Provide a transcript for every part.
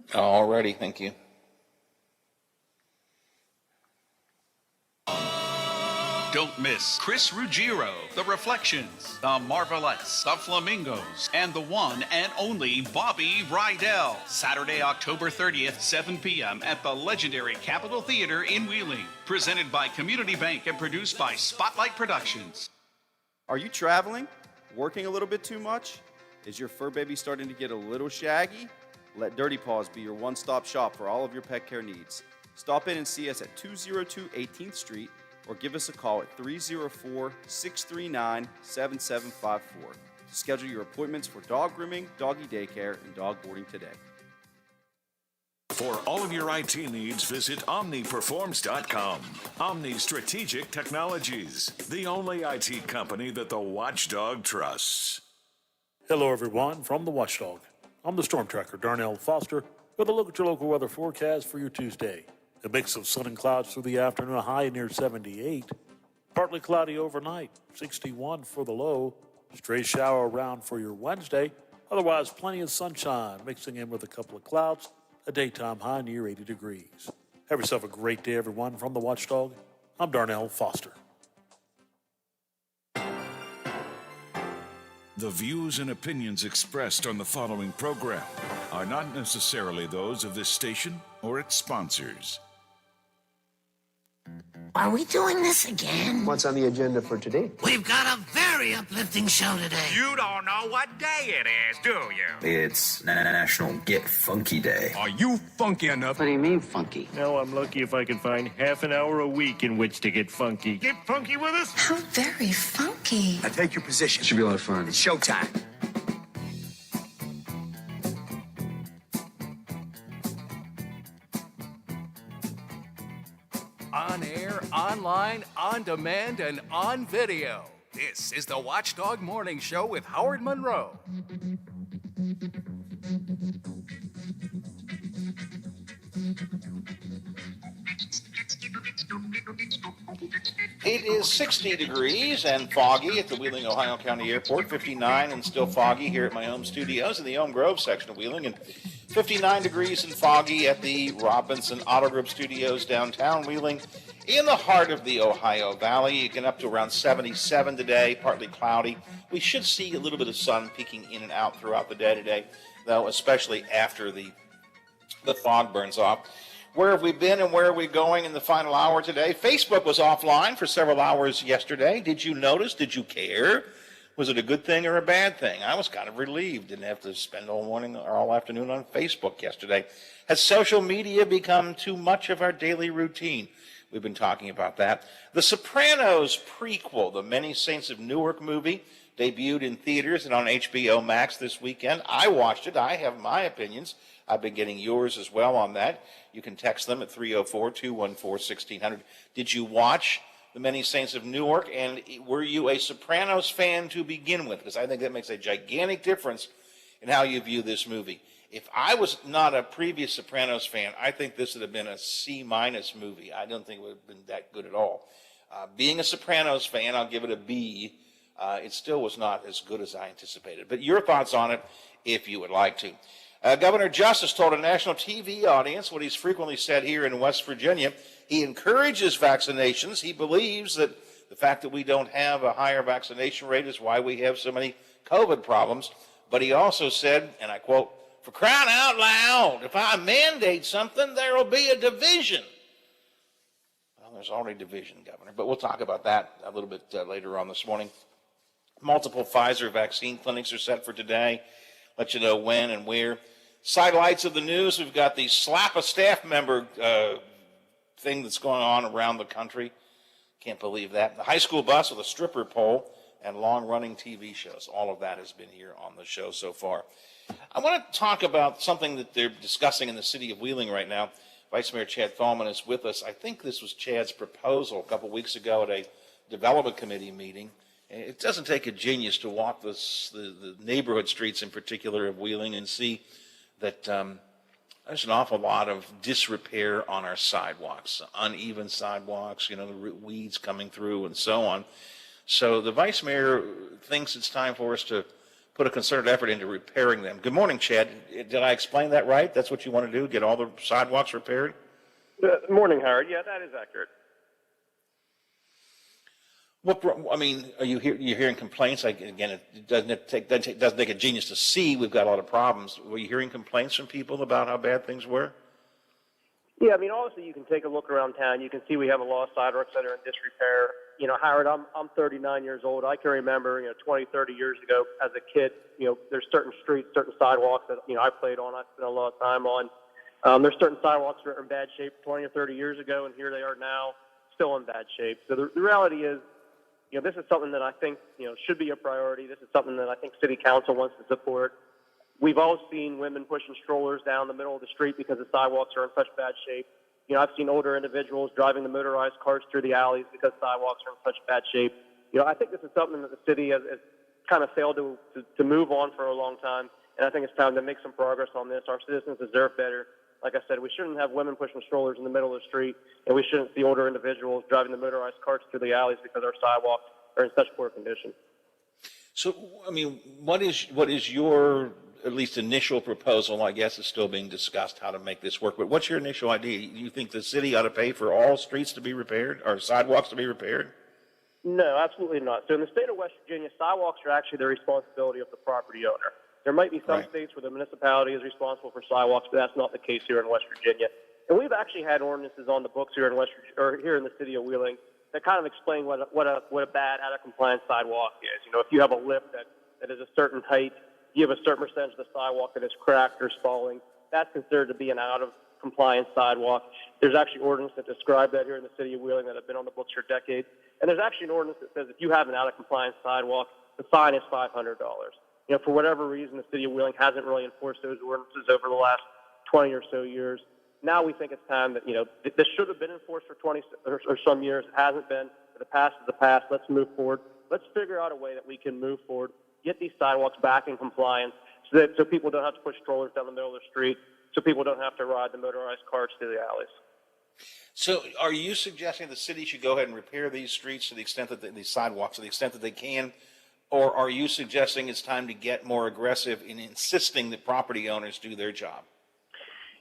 Alrighty, thank you. Don't miss Chris Ruggiero, The Reflections, The Marvelettes, The Flamingos, and the one and only Bobby Rydell. Saturday, October 30th, 7 p.m. at the legendary Capitol Theater in Wheeling. Presented by Community Bank and produced by Spotlight Productions. Are you traveling? Working a little bit too much? Is your fur baby starting to get a little shaggy? Let Dirty Paws be your one-stop shop for all of your pet care needs. Stop in and see us at 202 18th Street or give us a call at 304-639-7754 to schedule your appointments for dog grooming, doggy daycare, and dog boarding today. For all of your IT needs, visit OmniPerforms.com. Omni Strategic Technologies, the only IT company that the Watchdog trusts. Hello, everyone, from the Watchdog. I'm the Storm Tracker, Darnell Foster, with a look at your local weather forecast for your Tuesday. A mix of sun and clouds through the afternoon, a high near 78. Partly cloudy overnight, 61 for the low. Stray shower around for your Wednesday. Otherwise, plenty of sunshine mixing in with a couple of clouds. A daytime high near 80 degrees. Have yourself a great day, everyone, from the Watchdog. I'm Darnell Foster. The views and opinions expressed on the following program are not necessarily those of this station or its sponsors. Are we doing this again? What's on the agenda for today? We've got a very uplifting show today. You don't know what day it is, do you? It's National Get Funky Day. Are you funky enough? What do you mean, funky? No, I'm lucky if I can find half an hour a week in which to get funky. Get funky with us? How very funky. Now take your position. It should be a lot of fun. It's showtime. On air, online, on demand, and on video. This is the Watchdog Morning Show with Howard Monroe. It is 60 degrees and foggy at the Wheeling, Ohio County Airport, 59 and still foggy here at my home studios in the Elm Grove section of Wheeling, and 59 degrees and foggy at the Robinson Auto Group Studios downtown Wheeling in the heart of the Ohio Valley. You get up to around 77 today, partly cloudy. We should see a little bit of sun peeking in and out throughout the day today, though, especially after the fog burns off. Where have we been and where are we going in the final hour today? Facebook was offline for several hours yesterday. Did you notice? Did you care? Was it a good thing or a bad thing? I was kind of relieved. Didn't have to spend all morning or all afternoon on Facebook yesterday. Has social media become too much of our daily routine? We've been talking about that. The Sopranos prequel, the Many Saints of Newark movie, debuted in theaters and on HBO Max this weekend. I watched it. I have my opinions. I've been getting yours as well on that. You can text them at 304-214-1600. Did you watch The Many Saints of Newark? And were you a Sopranos fan to begin with? Because I think that makes a gigantic difference in how you view this movie. If I was not a previous Sopranos fan, I think this would have been a C- movie. I don't think it would have been that good at all. Being a Sopranos fan, I'll give it a B. It still was not as good as I anticipated. But your thoughts on it, if you would like to. Governor Justice told a national TV audience what he's frequently said here in West Virginia. He encourages vaccinations. He believes that the fact that we don't have a higher vaccination rate is why we have so many COVID problems. But he also said, and I quote, "For crying out loud, if I mandate something, there will be a division." Well, there's already division, Governor, but we'll talk about that a little bit later on this morning. Multiple Pfizer vaccine clinics are set for today. Let you know when and where. Sidelights of the news, we've got the slap a staff member thing that's going on around the country. Can't believe that. The high school bus with a stripper pole and long-running TV shows. All of that has been here on the show so far. I want to talk about something that they're discussing in the city of Wheeling right now. Vice Mayor Chad Thalman is with us. I think this was Chad's proposal a couple weeks ago at a development committee meeting. It doesn't take a genius to walk the neighborhood streets in particular of Wheeling and see that there's an awful lot of disrepair on our sidewalks, uneven sidewalks, the weeds coming through and so on. So the vice mayor thinks it's time for us to put put a concerted effort into repairing them. Good morning, Chad. Did I explain that right? That's what you want to do, get all the sidewalks repaired? Morning, Howard. Yeah, that is accurate. Are you're hearing complaints? Like, again, it doesn't take a genius to see we've got a lot of problems. Were you hearing complaints from people about how bad things were? Yeah, obviously you can take a look around town. You can see we have a lot of sidewalks that are in disrepair. Howard, I'm 39 years old. I can remember, 20, 30 years ago as a kid, there's certain streets, certain sidewalks that, I played on, I spent a lot of time on. There's certain sidewalks that are in bad shape 20 or 30 years ago, and here they are now, still in bad shape. So the reality is, this is something that I think, should be a priority. This is something that I think City Council wants to support. We've all seen women pushing strollers down the middle of the street because the sidewalks are in such bad shape. I've seen older individuals driving the motorized carts through the alleys because sidewalks are in such bad shape. I think this is something that the city has kind of failed to move on for a long time, and I think it's time to make some progress on this. Our citizens deserve better. Like I said, we shouldn't have women pushing strollers in the middle of the street, and we shouldn't see older individuals driving the motorized carts through the alleys because our sidewalks are in such poor condition. So, what is your at least initial proposal? I guess is still being discussed how to make this work, but what's your initial idea? You think the city ought to pay for all streets to be repaired or sidewalks to be repaired? No, absolutely not. So in the state of West Virginia, sidewalks are actually the responsibility of the property owner. There might be some states where the municipality is responsible for sidewalks, but that's not the case here in West Virginia. And we've actually had ordinances on the books here in here in the city of Wheeling that kind of explain what a bad out of compliance sidewalk is. If you have a lip that is a certain height, you have a certain percentage of the sidewalk that is cracked or spalling, that's considered to be an out of compliance sidewalk. There's actually ordinance that describe that here in the city of Wheeling that have been on the books for decades. And there's actually an ordinance that says if you have an out of compliance sidewalk, the fine is $500. For whatever reason, the city of Wheeling hasn't really enforced those ordinances over the last 20 or so years. Now we think it's time that, this should have been enforced for 20 or some years. It hasn't been. The past is the past. Let's move forward. Let's figure out a way that we can move forward, get these sidewalks back in compliance so people don't have to push strollers down the middle of the street, so people don't have to ride the motorized carts through the alleys. So are you suggesting the city should go ahead and repair these streets to the extent that these sidewalks to the extent that they can? Or are you suggesting it's time to get more aggressive in insisting that property owners do their job?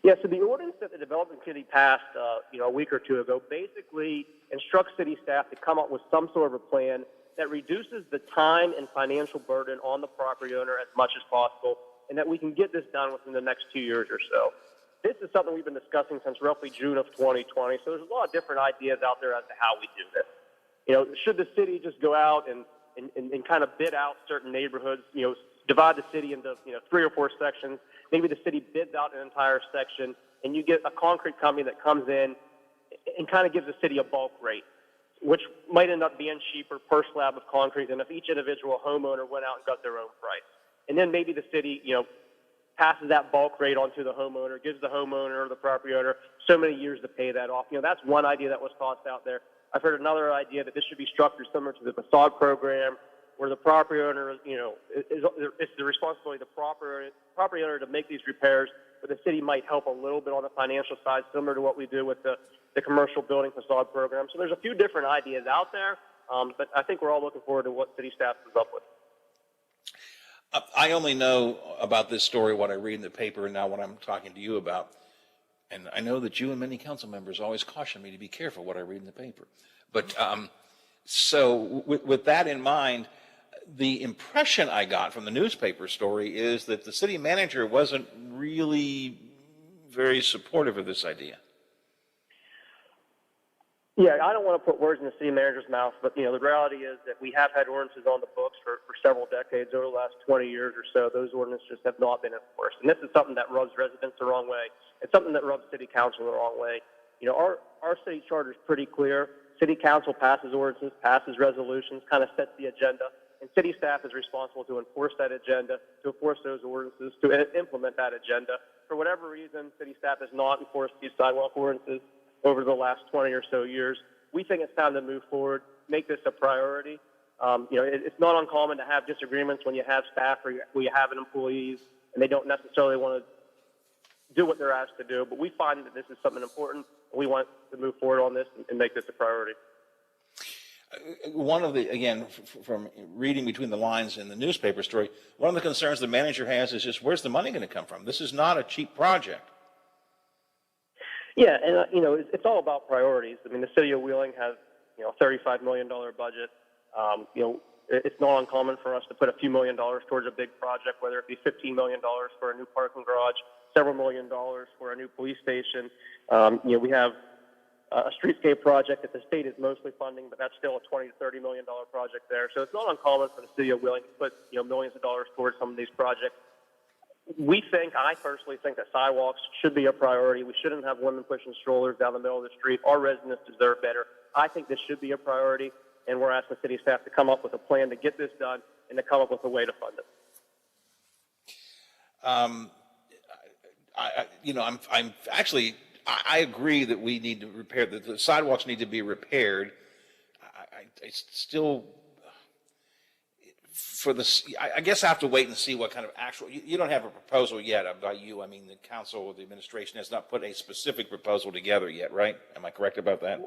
Yeah, so the ordinance that the Development Committee passed, a week or two ago, basically instructs city staff to come up with some sort of a plan that reduces the time and financial burden on the property owner as much as possible, and that we can get this done within the next 2 years or so. This is something we've been discussing since roughly June of 2020, so there's a lot of different ideas out there as to how we do this. Should the city just go out and kind of bid out certain neighborhoods, divide the city into, 3 or 4 sections. Maybe the city bids out an entire section, and you get a concrete company that comes in and kind of gives the city a bulk rate, which might end up being cheaper per slab of concrete than if each individual homeowner went out and got their own price. And then maybe the city, passes that bulk rate onto the homeowner, gives the homeowner or the property owner so many years to pay that off. That's one idea that was tossed out there. I've heard another idea that this should be structured similar to the facade program, where the property owner, it's the responsibility of the property owner to make these repairs, but the city might help a little bit on the financial side, similar to what we do with the commercial building facade program. So there's a few different ideas out there, but I think we're all looking forward to what city staff comes up with. I only know about this story what I read in the paper and now what I'm talking to you about. And I know that you and many council members always caution me to be careful what I read in the paper. But so with that in mind, the impression I got from the newspaper story is that the city manager wasn't really very supportive of this idea. Yeah, I don't want to put words in the city manager's mouth, but, the reality is that we have had ordinances on the books for several decades, over the last 20 years or so. Those ordinances just have not been enforced. And this is something that rubs residents the wrong way. It's something that rubs city council the wrong way. Our city charter is pretty clear. City council passes ordinances, passes resolutions, kind of sets the agenda. And city staff is responsible to enforce that agenda, to enforce those ordinances, to implement that agenda. For whatever reason, city staff has not enforced these sidewalk ordinances over the last 20 or so years. We think it's time to move forward, make this a priority. It's not uncommon to have disagreements when you have staff or when you have employees and they don't necessarily want to do what they're asked to do. But we find that this is something important, and we want to move forward on this and make this a priority. One of the, again, from reading between the lines in the newspaper story, one of the concerns the manager has is just where's the money going to come from? This is not a cheap project. Yeah, and it's all about priorities. I mean, the city of Wheeling has a $35 million budget. It's not uncommon for us to put a few $1 million towards a big project, whether it be $15 million for a new parking garage, several $1 million for a new police station. We have a streetscape project that the state is mostly funding, but that's still a $20 to $30 million project there. So it's not uncommon for the city of Wheeling to put millions of dollars towards some of these projects. I personally think that sidewalks should be a priority. We shouldn't have women pushing strollers down the middle of the street. Our residents deserve better. I think this should be a priority, and we're asking city staff to come up with a plan to get this done and to come up with a way to fund it. I agree that we need to repair the sidewalks need to be repaired. I still, I guess I have to wait and see what kind of actual. You don't have a proposal yet. By you, I mean the council or the administration has not put a specific proposal together yet, right? Am I correct about that?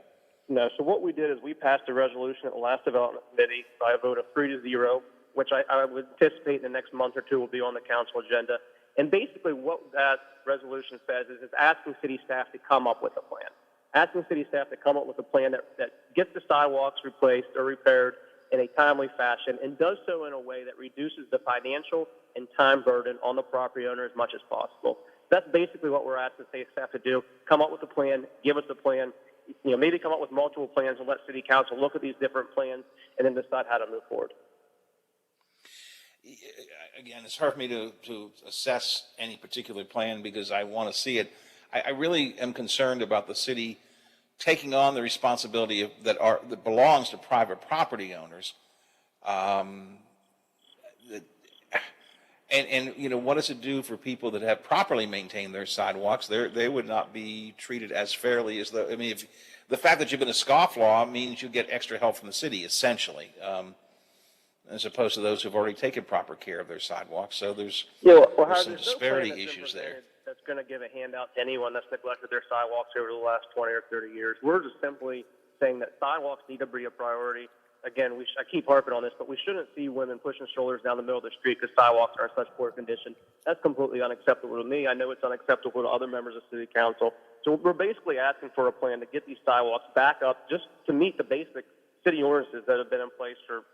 No. So what we did is we passed a resolution at the last development committee by a vote of 3-0, which I would anticipate in the next month or two will be on the council agenda. And basically what that resolution says is it's asking city staff to come up with a plan. Asking city staff to come up with a plan that gets the sidewalks replaced or repaired in a timely fashion and does so in a way that reduces the financial and time burden on the property owner as much as possible. That's basically what we're asking city staff to do. Come up with a plan, give us a plan, maybe come up with multiple plans and let city council look at these different plans and then decide how to move forward. Again, it's hard for me to assess any particular plan because I want to see it. I really am concerned about the city taking on the responsibility that belongs to private property owners. What does it do for people that have properly maintained their sidewalks? They would not be treated as fairly as if the fact that you've been a scofflaw means you get extra help from the city, essentially. As opposed to those who've already taken proper care of their sidewalks. So there's some disparity issues there. That's going to give a handout to anyone that's neglected their sidewalks over the last 20 or 30 years. We're just simply saying that sidewalks need to be a priority. Again, I keep harping on this, but we shouldn't see women pushing strollers down the middle of the street because sidewalks are in such poor condition. That's completely unacceptable to me. I know it's unacceptable to other members of city council. So we're basically asking for a plan to get these sidewalks back up just to meet the basic city ordinances that have been in place for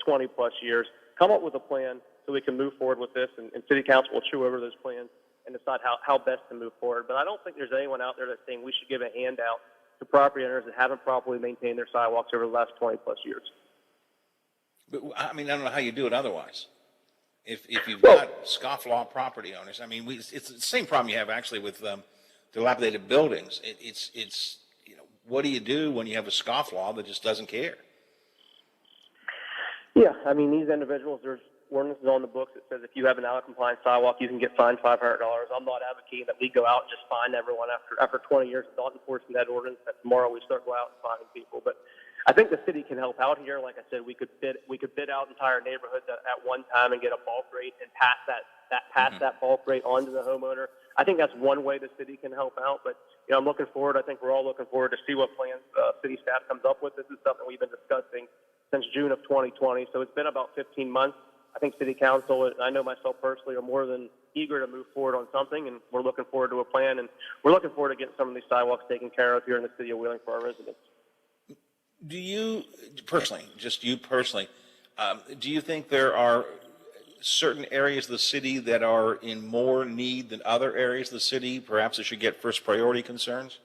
20 plus years. Come up with a plan so we can move forward with this, and city council will chew over those plans and decide how best to move forward. But I don't think there's anyone out there that's saying we should give a handout to property owners that haven't properly maintained their sidewalks over the last 20 plus years. But I don't know how you do it otherwise. If you've got scofflaw property owners, it's the same problem you have actually with dilapidated buildings. It's what do you do when you have a scofflaw that just doesn't care? Yeah, these individuals, there's ordinances on the books that says if you have an out-of-compliance sidewalk, you can get fined $500. I'm not advocating that we go out and just fine everyone after 20 years of not enforcing that ordinance, that tomorrow we start going out and finding people. But I think the city can help out here. Like I said, we could bid out entire neighborhoods at one time and get a bulk rate and pass that bulk rate on to the homeowner. I think that's one way the city can help out. But I'm looking forward. I think we're all looking forward to see what plans city staff comes up with. This is something we've been discussing since June of 2020. So it's been about 15 months. I think city council, and I know myself personally, are more than eager to move forward on something, and we're looking forward to a plan, and we're looking forward to getting some of these sidewalks taken care of here in the city of Wheeling for our residents. Do you personally, do you think there are certain areas of the city that are in more need than other areas of the city? Perhaps it should get first priority concerns?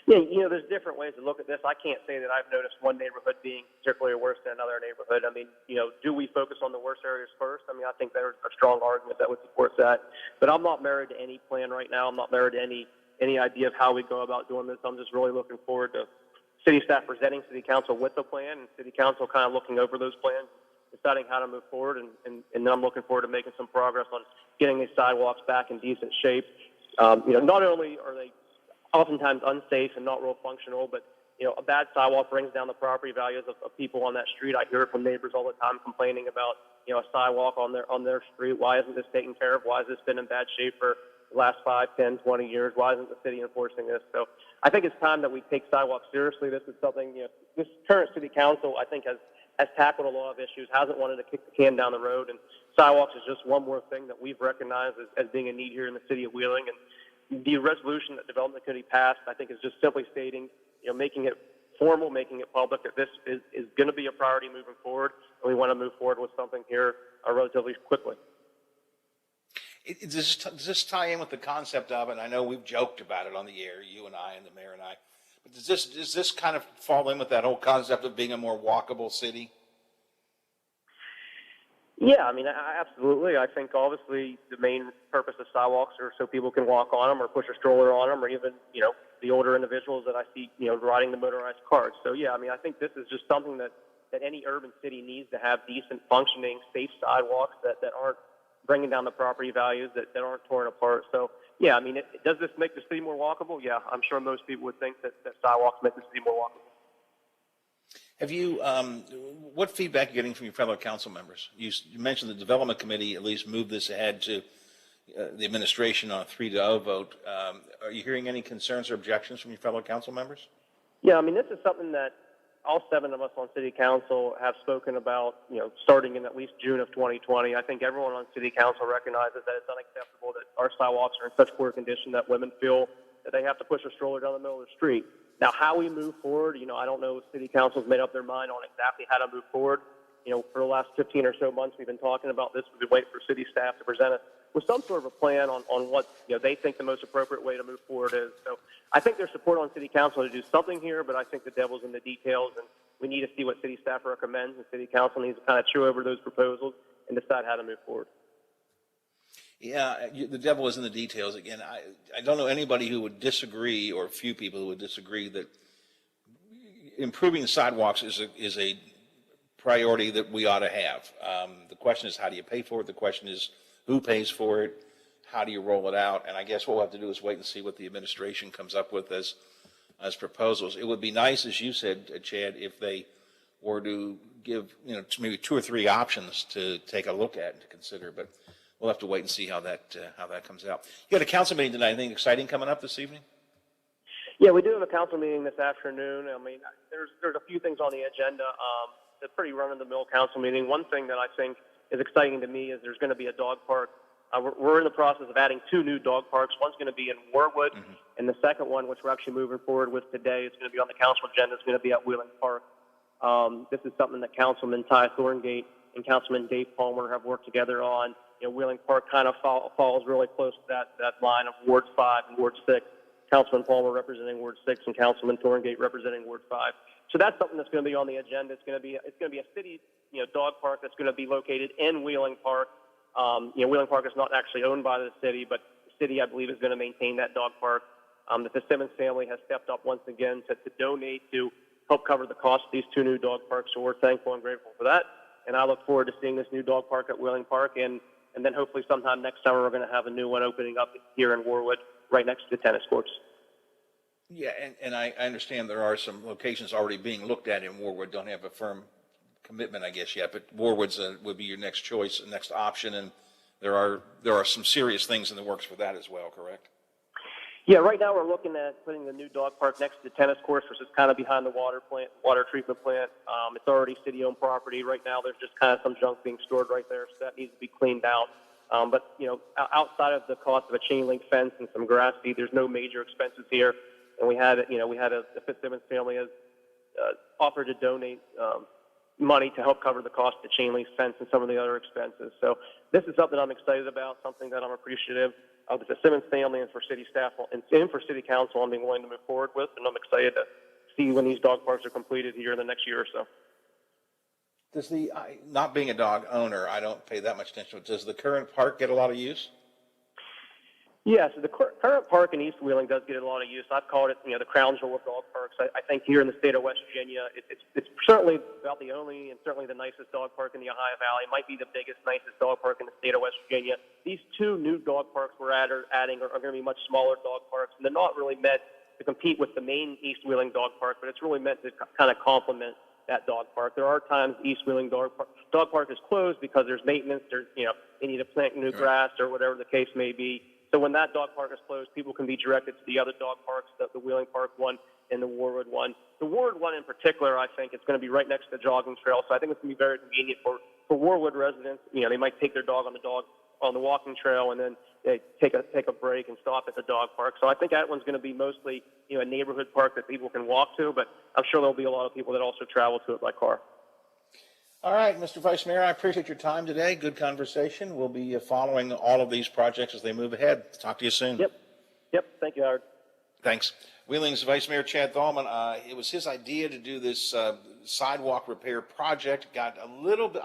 Yeah, there's different ways to look at this. I can't say that I've noticed one neighborhood being particularly worse than another neighborhood. Do we focus on the worst areas first? I think there's a strong argument that would support that. But I'm not married to any plan right now. I'm not married to any idea of how we go about doing this. I'm just really looking forward to city staff presenting city council with the plan and city council kind of looking over those plans, deciding how to move forward. And then I'm looking forward to making some progress on getting these sidewalks back in decent shape. Not only are they oftentimes unsafe and not real functional, but a bad sidewalk brings down the property values of people on that street. I hear it from neighbors all the time complaining about a sidewalk on their street. Why isn't this taken care of? Why has this been in bad shape for the last 5, 10, 20 years. Why isn't the city enforcing this? So I think it's time that we take sidewalks seriously. This is something, this current city council, I think, has tackled a lot of issues, hasn't wanted to kick the can down the road, and sidewalks is just one more thing that we've recognized as being a need here in the city of Wheeling. And the resolution that Development Committee passed, I think, is just simply stating, making it formal, making it public, that this is going to be a priority moving forward, and we want to move forward with something here relatively quickly. Does this tie in with the concept of, and I know we've joked about it on the air, you and I and the mayor and I, but does this kind of fall in with that whole concept of being a more walkable city? Yeah, absolutely. I think obviously the main purpose of sidewalks are so people can walk on them or push a stroller on them, or even, the older individuals that I see, riding the motorized cars. So yeah, I think this is just something that any urban city needs to have: decent, functioning, safe sidewalks that aren't bringing down the property values, that aren't torn apart. So yeah, does this make the city more walkable? Yeah, I'm sure most people would think that sidewalks make the city more walkable. Have you, what feedback are you getting from your fellow council members? You mentioned the development committee at least moved this ahead to the administration on a 3-0 vote. Are you hearing any concerns or objections from your fellow council members? Yeah, this is something that all 7 of us on city council have spoken about, starting in at least June of 2020. I think everyone on city council recognizes that it's unacceptable that our sidewalks are in such poor condition that women feel that they have to push a stroller down the middle of the street. Now, how we move forward, I don't know if city council's made up their mind on exactly how to move forward. For the last 15 or so months, we've been talking about this. We've been waiting for city staff to present us with some sort of a plan on what they think the most appropriate way to move forward is. So I think there's support on city council to do something here, but I think the devil's in the details, and we need to see what city staff recommends, and city council needs to kind of chew over those proposals and decide how to move forward. Yeah, the devil is in the details. Again, I don't know anybody who would disagree, or few people who would disagree, that improving sidewalks is a priority that we ought to have. The question is, how do you pay for it? The question is, who pays for it? How do you roll it out? And I guess what we'll have to do is wait and see what the administration comes up with as proposals. It would be nice, as you said, Chad, if they were to give maybe 2 or 3 options to take a look at and to consider. But we'll have to wait and see how that comes out. You got a council meeting tonight. Anything exciting coming up this evening? Yeah, we do have a council meeting this afternoon. There's a few things on the agenda. It's a pretty run-of-the-mill council meeting. One thing that I think is exciting to me is there's going to be a dog park. We're in the process of adding 2 new dog parks. One's going to be in Warwood, and the second one, which we're actually moving forward with today, is going to be on the council agenda. It's going to be at Wheeling Park. This is something that Councilman Ty Thorngate and Councilman Dave Palmer have worked together on. Wheeling Park kind of falls really close to that line of Ward 5 and Ward 6. Councilman Palmer representing Ward 6 and Councilman Thorngate representing Ward 5. So that's something that's going to be on the agenda. It's going to be a city dog park that's going to be located in Wheeling Park. Wheeling Park is not actually owned by the city, but the city, I believe, is going to maintain that dog park. The Fitzsimmons family has stepped up once again to donate to help cover the cost of these 2 new dog parks, so we're thankful and grateful for that. And I look forward to seeing this new dog park at Wheeling Park, and then hopefully sometime next summer we're going to have a new one opening up here in Warwood, right next to the tennis courts. Yeah, and I understand there are some locations already being looked at in Warwood. Don't have a firm commitment, I guess, yet, but Warwood's would be your next choice, next option, and there are some serious things in the works for that as well, correct? Yeah, right now we're looking at putting the new dog park next to the tennis courts, which is kind of behind the water treatment plant. It's already city-owned property. Right now there's just kind of some junk being stored right there, so that needs to be cleaned out. But outside of the cost of a chain link fence and some grass seed, there's no major expenses here. And the Fitzsimmons family has offered to donate money to help cover the cost of the chain link fence and some of the other expenses. So this is something I'm excited about, something that I'm appreciative of the Fitzsimmons family and for city staff and for city council on being willing to move forward with. And I'm excited to see when these dog parks are completed here in the next year or so. Does not being a dog owner, I don't pay that much attention, but does the current park get a lot of use? Yeah, so the current park in East Wheeling does get a lot of use. I've called it, the crown jewel of dog parks. I think here in the state of West Virginia, it's certainly about the only and certainly the nicest dog park in the Ohio Valley. It might be the biggest, nicest dog park in the state of West Virginia. These 2 new dog parks we're adding are going to be much smaller dog parks, and they're not really meant to compete with the main East Wheeling dog park, but it's really meant to kind of complement that dog park. There are times East Wheeling dog park is closed because there's maintenance, they need to plant new grass or whatever the case may be. So when that dog park is closed, people can be directed to the other dog parks, the Wheeling Park one and the Warwood one. The Warwood one in particular, I think it's going to be right next to the jogging trail, so I think it's going to be very convenient for Warwood residents. They might take their dog on the walking trail and then they take a break and stop at the dog park. So I think that one's going to be mostly a neighborhood park that people can walk to, but I'm sure there'll be a lot of people that also travel to it by car. All right, Mr. Vice Mayor, I appreciate your time today. Good conversation. We'll be following all of these projects as they move ahead. Talk to you soon. Yep. Thank you, Howard. Thanks. Wheeling's Vice Mayor Chad Thalman, it was his idea to do this sidewalk repair project. Got a little bit,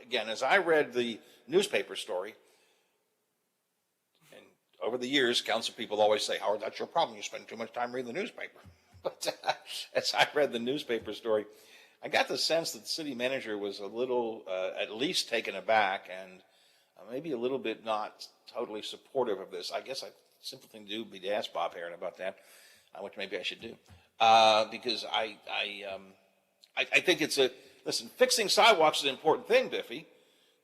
again, as I read the newspaper story, and over the years, council people always say, Howard, that's your problem. You spend too much time reading the newspaper. But as I read the newspaper story, I got the sense that the city manager was a little, at least taken aback and maybe a little bit not totally supportive of this. I guess a simple thing to do would be to ask Bob Heron about that, which maybe I should do. Because I think listen, fixing sidewalks is an important thing, Biffy,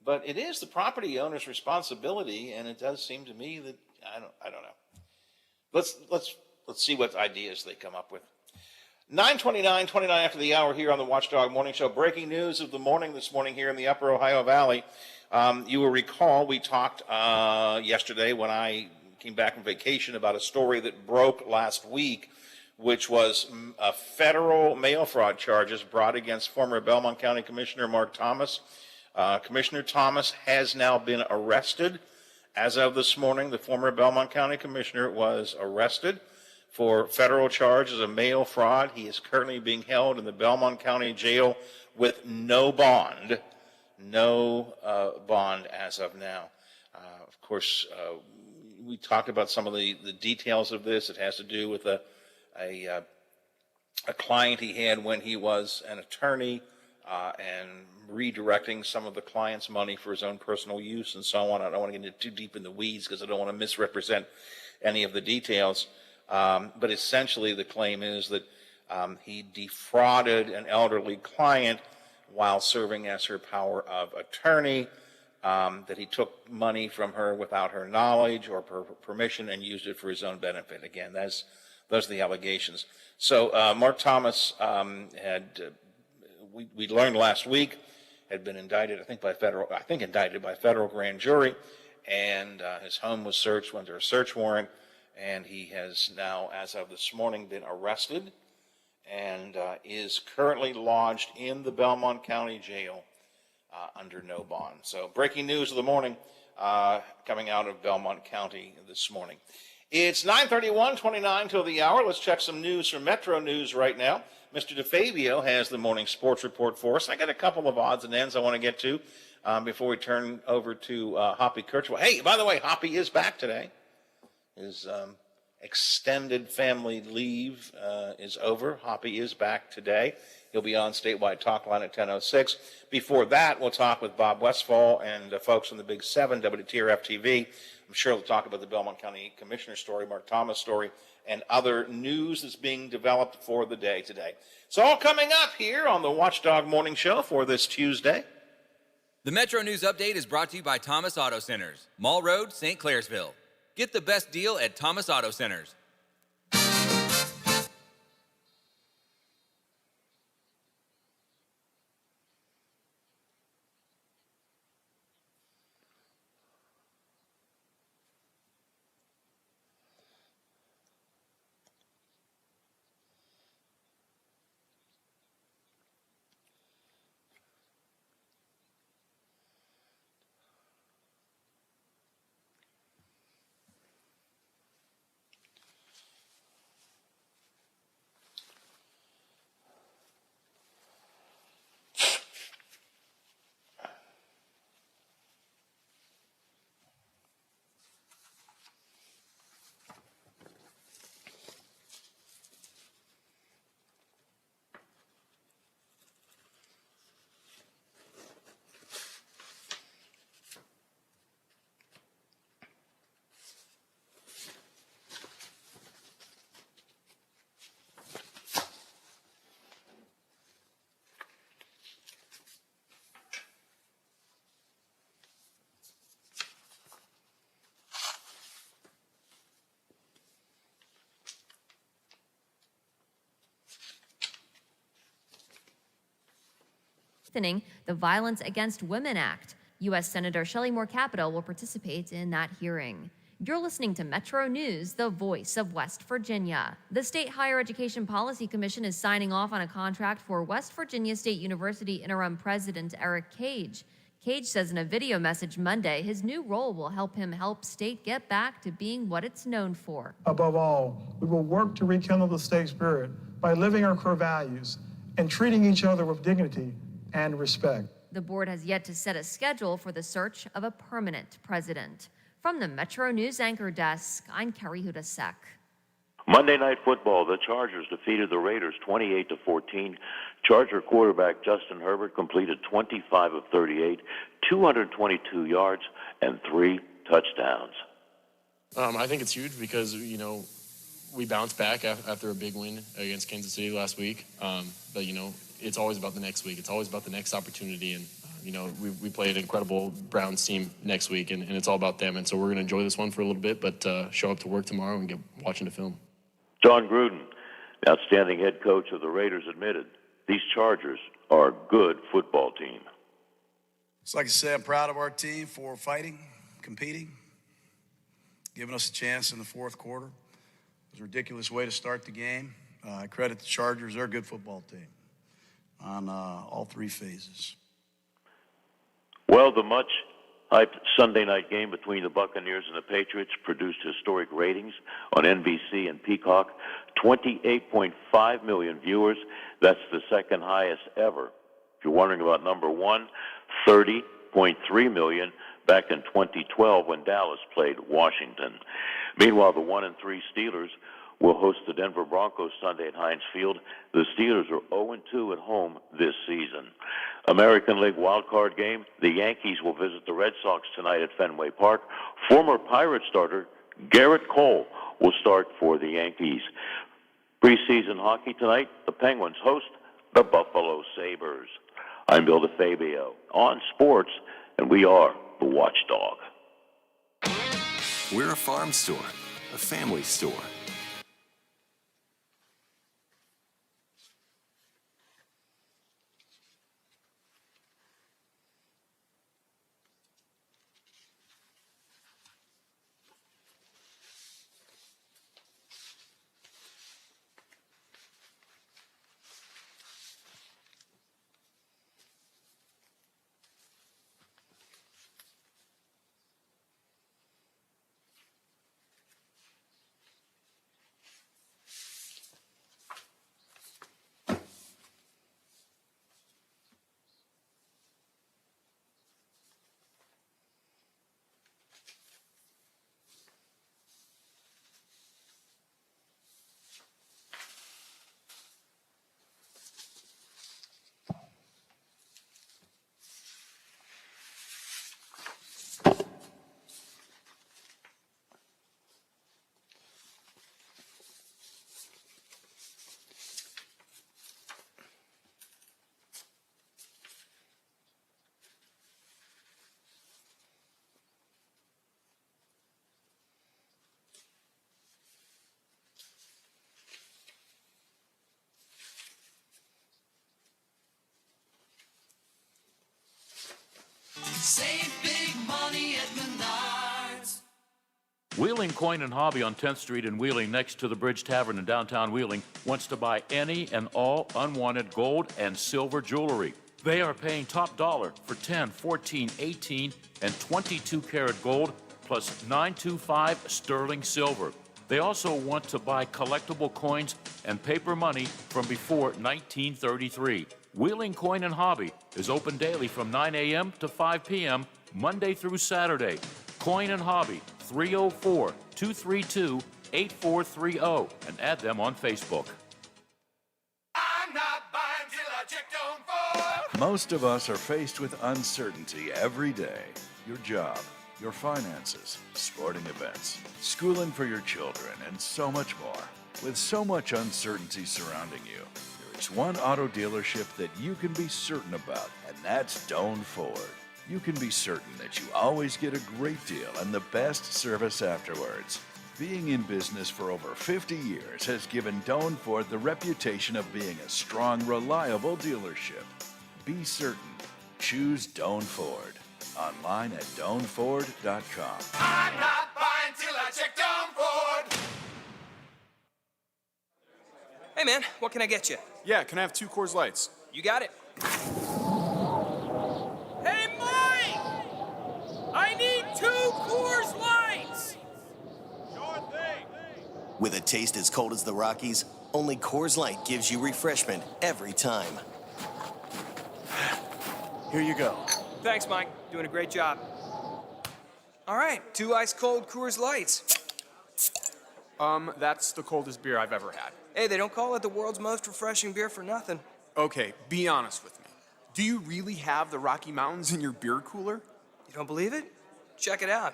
but it is the property owner's responsibility, and it does seem to me that, I don't know. Let's see what ideas they come up with. 9:29 after the hour here on the Watchdog Morning Show. Breaking news of the morning this morning here in the Upper Ohio Valley. You will recall we talked yesterday when I came back from vacation about a story that broke last week, which was federal mail fraud charges brought against former Belmont County Commissioner Mark Thomas. Commissioner Thomas has now been arrested. As of this morning, the former Belmont County Commissioner was arrested for federal charges of mail fraud. He is currently being held in the Belmont County Jail with no bond. No bond as of now. Of course, we talked about some of the details of this. It has to do with a client he had when he was an attorney and redirecting some of the client's money for his own personal use and so on. I don't want to get into too deep in the weeds because I don't want to misrepresent any of the details. But essentially the claim is that he defrauded an elderly client while serving as her power of attorney, that he took money from her without her knowledge or permission and used it for his own benefit. Again, those are the allegations. So Mark Thomas we learned last week, had been indicted, indicted by federal grand jury, and his home was searched, went to a search warrant, and he has now, as of this morning, been arrested and is currently lodged in the Belmont County Jail under no bond. So breaking news of the morning coming out of Belmont County this morning. It's 9:31, 29 till the hour. Let's check some news from Metro News right now. Mr. DeFabio has the morning sports report for us. I got a couple of odds and ends I want to get to before we turn over to Hoppy Kirchwell. Hey, by the way, Hoppy is back today. His extended family leave is over. Hoppy is back today. He'll be on Statewide Talk Line at 10:06. Before that, we'll talk with Bob Westfall and folks on the Big 7, WTRF TV. I'm sure they'll talk about the Belmont County Commissioner story, Mark Thomas story, and other news that's being developed for the day today. It's all coming up here on the Watchdog Morning Show for this Tuesday. The Metro News Update is brought to you by Thomas Auto Centers, Mall Road, St. Clairsville. Get the best deal at Thomas Auto Centers. strengthening the Violence Against Women Act. U.S. Senator Shelley Moore Capito will participate in that hearing. You're listening to Metro News, the voice of West Virginia. The State Higher Education Policy Commission is signing off on a contract for West Virginia State University Interim President Eric Cage. Cage says in a video message Monday his new role will help him help state get back to being what it's known for. Above all, we will work to rekindle the state spirit by living our core values and treating each other with dignity and respect. The board has yet to set a schedule for the search of a permanent president. From the Metro News Anchor Desk, I'm Carrie Hudasek. Monday Night Football, the Chargers defeated the Raiders 28-14. Charger quarterback Justin Herbert completed 25 of 38, 222 yards, and 3 touchdowns. I think it's huge because, we bounced back after a big win against Kansas City last week. But, it's always about the next week. It's always about the next opportunity. And, we play an incredible Browns team next week, and it's all about them. And so we're going to enjoy this one for a little bit, but show up to work tomorrow and get watching the film. John Gruden, the outstanding head coach of the Raiders, admitted these Chargers are a good football team. Just like I said, I'm proud of our team for fighting, competing, giving us a chance in the fourth quarter. It was a ridiculous way to start the game. I credit the Chargers. They're a good football team on all 3 phases. Well, the much-hyped Sunday night game between the Buccaneers and the Patriots produced historic ratings on NBC and Peacock. 28.5 million viewers. That's the second highest ever. If you're wondering about number one, 30.3 million back in 2012 when Dallas played Washington. Meanwhile, the 1-3 Steelers will host the Denver Broncos Sunday at Heinz Field. The Steelers are 0-2 at home this season. American League wildcard game, the Yankees will visit the Red Sox tonight at Fenway Park. Former Pirate starter Garrett Cole will start for the Yankees. Preseason hockey tonight, the Penguins host the Buffalo Sabres. I'm Bill DeFabio on sports, and we are the Watchdog. We're a farm store, a family store. Save big money at Menards. Wheeling Coin and Hobby on 10th Street in Wheeling, next to the Bridge Tavern in downtown Wheeling, wants to buy any and all unwanted gold and silver jewelry. They are paying top dollar for 10, 14, 18, and 22 karat gold plus 925 sterling silver. They also want to buy collectible coins and paper money from before 1933. Wheeling Coin and Hobby is open daily from 9 a.m. to 5 p.m., Monday through Saturday. Coin and Hobby, 304-232-8430, and add them on Facebook. I'm not buying till I checked on for. Most of us are faced with uncertainty every day. Your job, your finances, sporting events, schooling for your children, and so much more. With so much uncertainty surrounding you, there is one auto dealership that you can be certain about, and that's Doan Ford. You can be certain that you always get a great deal and the best service afterwards. Being in business for over 50 years has given Doan Ford the reputation of being a strong, reliable dealership. Be certain. Choose Doan Ford. Online at DoanFord.com. I'm not buying till I check Down Ford. Hey man, what can I get you? Yeah, can I have 2 Coors Lights? You got it. Hey Mike! I need 2 Coors Lights! With a taste as cold as the Rockies, only Coors Light gives you refreshment every time. Here you go. Thanks, Mike. Doing a great job. All right, 2 ice-cold Coors Lights. That's the coldest beer I've ever had. Hey, they don't call it the world's most refreshing beer for nothing. Okay, be honest with me. Do you really have the Rocky Mountains in your beer cooler? You don't believe it? Check it out.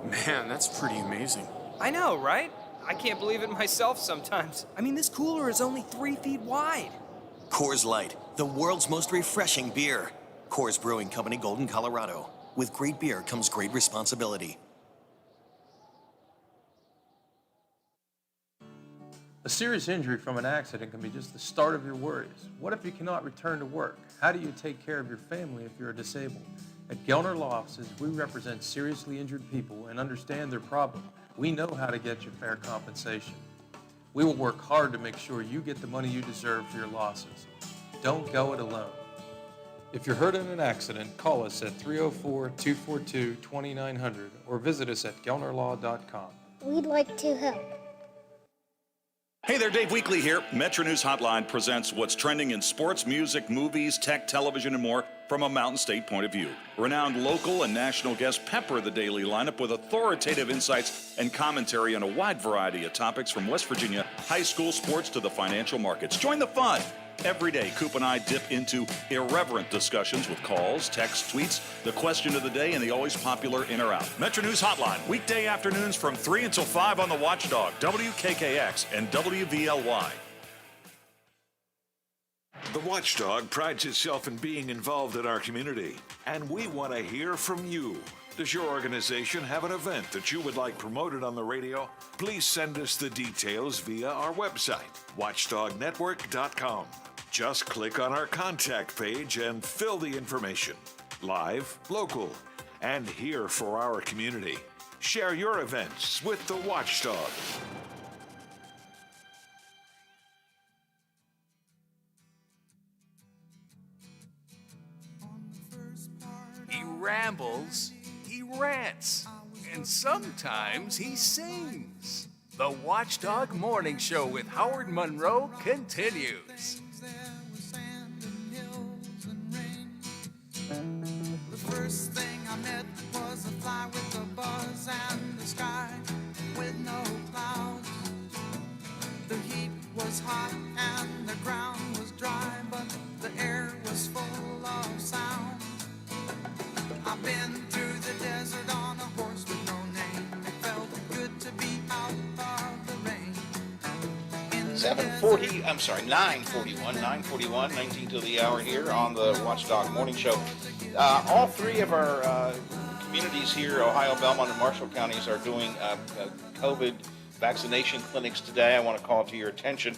Man, that's pretty amazing. I know, right? I can't believe it myself sometimes. I mean, this cooler is only 3 feet wide. Coors Light, the world's most refreshing beer. Coors Brewing Company, Golden, Colorado. With great beer comes great responsibility. A serious injury from an accident can be just the start of your worries. What if you cannot return to work? How do you take care of your family if you're disabled? At Gelner Law Offices, we represent seriously injured people and understand their problem. We know how to get you fair compensation. We will work hard to make sure you get the money you deserve for your losses. Don't go it alone. If you're hurt in an accident, call us at 304-242-2900 or visit us at gelnerlaw.com. We'd like to help. Hey there, Dave Weekley here. Metro News Hotline presents what's trending in sports, music, movies, tech, television, and more from a Mountain State point of view. Renowned local and national guests pepper the daily lineup with authoritative insights and commentary on a wide variety of topics from West Virginia high school sports to the financial markets. Join the fun. Every day, Coop and I dip into irreverent discussions with calls, texts, tweets, the question of the day, and the always popular In or Out. Metro News Hotline, weekday afternoons from 3 until 5 on the Watchdog, WKKX and WVLY. The Watchdog prides itself in being involved in our community, and we want to hear from you. Does your organization have an event that you would like promoted on the radio? Please send us the details via our website, watchdognetwork.com. Just click on our contact page and fill the information. Live, local, and here for our community. Share your events with the Watchdog. He rambles, he rants, and sometimes he sings. The Watchdog Morning Show with Howard Monroe continues. The first thing I met was a fly with a buzz and the sky with no clouds. The heat was hot and the ground was dry, but the air was full of sound. I've been through the desert on a horse with no name. It felt good to be out of the rain. 9:41, 19 till the hour here on the Watchdog Morning Show. All three of our communities here, Ohio, Belmont, and Marshall counties, are doing COVID vaccination clinics today. I want to call to your attention.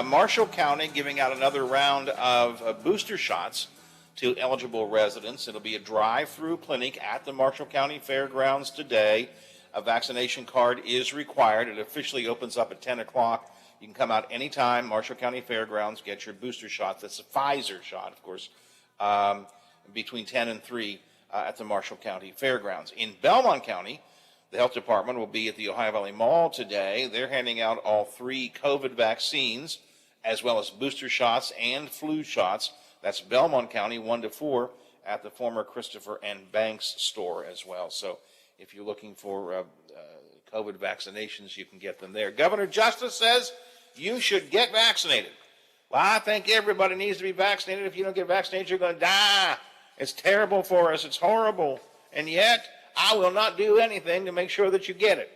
Marshall County giving out another round of booster shots to eligible residents. It'll be a drive-through clinic at the Marshall County Fairgrounds today. A vaccination card is required. It officially opens up at 10 o'clock. You can come out anytime, Marshall County Fairgrounds, get your booster shot. That's a Pfizer shot, of course, between 10 and 3 at the Marshall County Fairgrounds. In Belmont County, the health department will be at the Ohio Valley Mall today. They're handing out all 3 COVID vaccines, as well as booster shots and flu shots. That's Belmont County, 1 to 4, at the former Christopher and Banks store as well. So if you're looking for COVID vaccinations, you can get them there. Governor Justice says you should get vaccinated. Well, I think everybody needs to be vaccinated. If you don't get vaccinated, you're going to die. It's terrible for us. It's horrible. And yet, I will not do anything to make sure that you get it.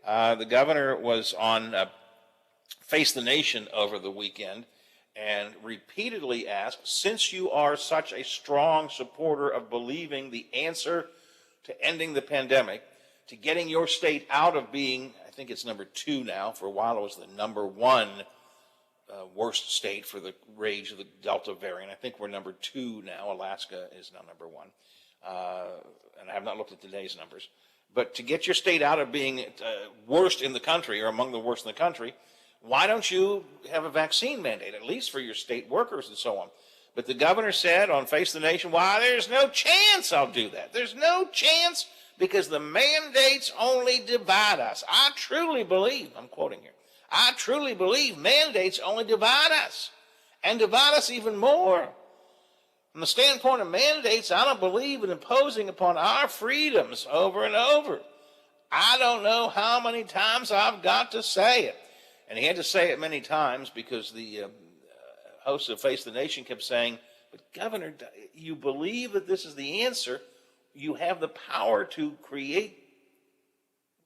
The governor was on Face the Nation over the weekend and repeatedly asked, since you are such a strong supporter of believing the answer to ending the pandemic, to getting your state out of being, I think it's number 2 now, for a while it was the number 1 worst state for the rage of the Delta variant. I think we're number 2 now. Alaska is now number 1. And I have not looked at today's numbers. But to get your state out of being worst in the country or among the worst in the country, why don't you have a vaccine mandate, at least for your state workers and so on? But the governor said on Face the Nation, why, there's no chance I'll do that. There's no chance because the mandates only divide us. I truly believe, I'm quoting here, I truly believe mandates only divide us and divide us even more. From the standpoint of mandates, I don't believe in imposing upon our freedoms over and over. I don't know how many times I've got to say it. And he had to say it many times because the host of Face the Nation kept saying, but Governor, you believe that this is the answer. You have the power to create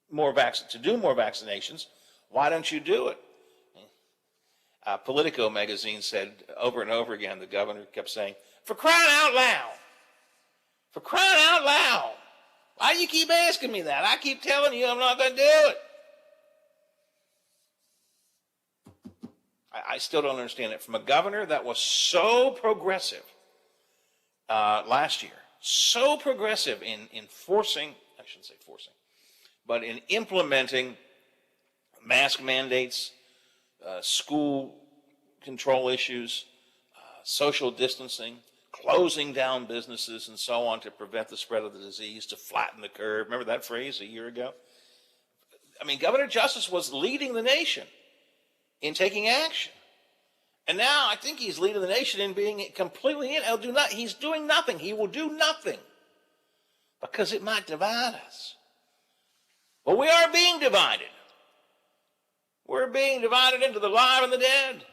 more to do more vaccinations. Why don't you do it? Politico magazine said over and over again, the governor kept saying, for crying out loud. For crying out loud. Why do you keep asking me that? I keep telling you I'm not going to do it. I still don't understand it. From a governor that was so progressive last year, so progressive in forcing, I shouldn't say forcing, but in implementing mask mandates, school control issues, social distancing, closing down businesses and so on to prevent the spread of the disease, to flatten the curve. Remember that phrase a year ago? I mean, Governor Justice was leading the nation in taking action. And now I think he's leading the nation in being completely in. He's doing nothing. He will do nothing because it might divide us. But we are being divided. We're being divided into the alive and the dead.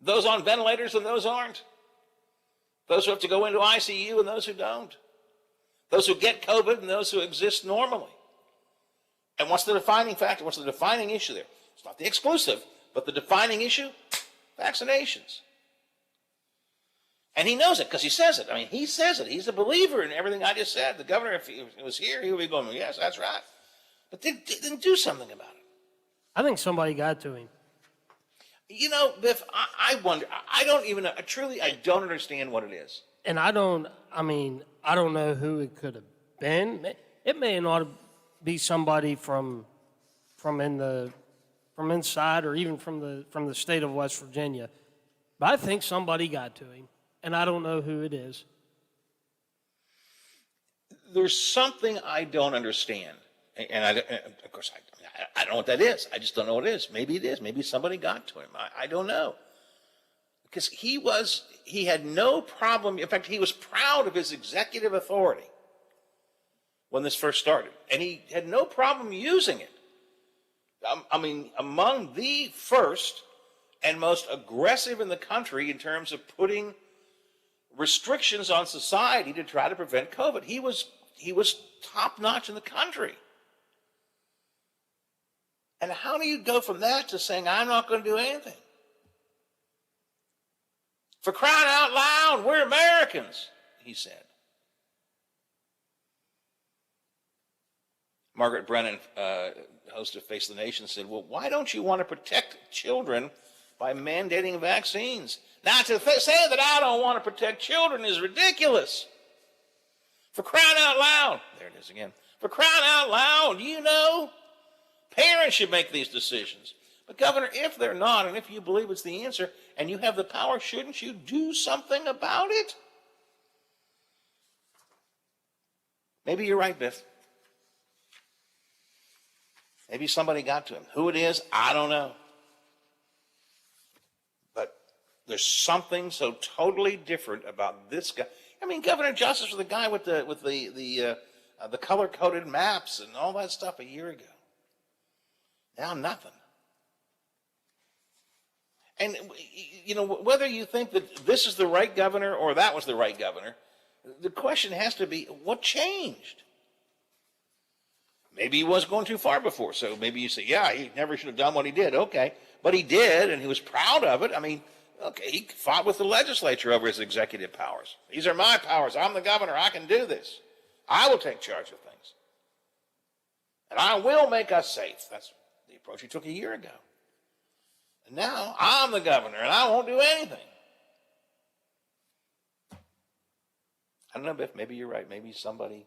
Those on ventilators and those aren't. Those who have to go into ICU and those who don't. Those who get COVID and those who exist normally. And what's the defining factor? What's the defining issue there? It's not the exclusive, but the defining issue? Vaccinations. And he knows it because he says it. I mean, he says it. He's a believer in everything I just said. The governor, if he was here, he would be going, yes, that's right. But they didn't do something about it. I think somebody got to him. You know, Biff, I wonder, I don't understand what it is. And I don't know who it could have been. It may not be somebody from inside or even from the state of West Virginia. But I think somebody got to him, and I don't know who it is. There's something I don't understand. And of course, I don't know what that is. I just don't know what it is. Maybe it is. Maybe somebody got to him. I don't know. Because he had no problem. In fact, he was proud of his executive authority when this first started. And he had no problem using it. I mean, among the first and most aggressive in the country in terms of putting restrictions on society to try to prevent COVID. He was top-notch in the country. And how do you go from that to saying, I'm not going to do anything? For crying out loud, we're Americans, he said. Margaret Brennan, host of Face the Nation, said, well, why don't you want to protect children by mandating vaccines? Now, to say that I don't want to protect children is ridiculous. For crying out loud, there it is again. For crying out loud, you know, parents should make these decisions. But Governor, if they're not, and if you believe it's the answer, and you have the power, shouldn't you do something about it? Maybe you're right, Biff. Maybe somebody got to him. Who it is, I don't know. But there's something so totally different about this guy. I mean, Governor Justice was the guy with the color-coded maps and all that stuff a year ago. Now nothing. And, you know, whether you think that this is the right governor or that was the right governor, the question has to be, what changed? Maybe he was going too far before, so maybe you say, yeah, he never should have done what he did. Okay, but he did, and he was proud of it. I mean, okay, he fought with the legislature over his executive powers. These are my powers. I'm the governor. I can do this. I will take charge of things. And I will make us safe. That's the approach he took a year ago. And now I'm the governor, and I won't do anything. I don't know, Biff, maybe you're right. Maybe somebody,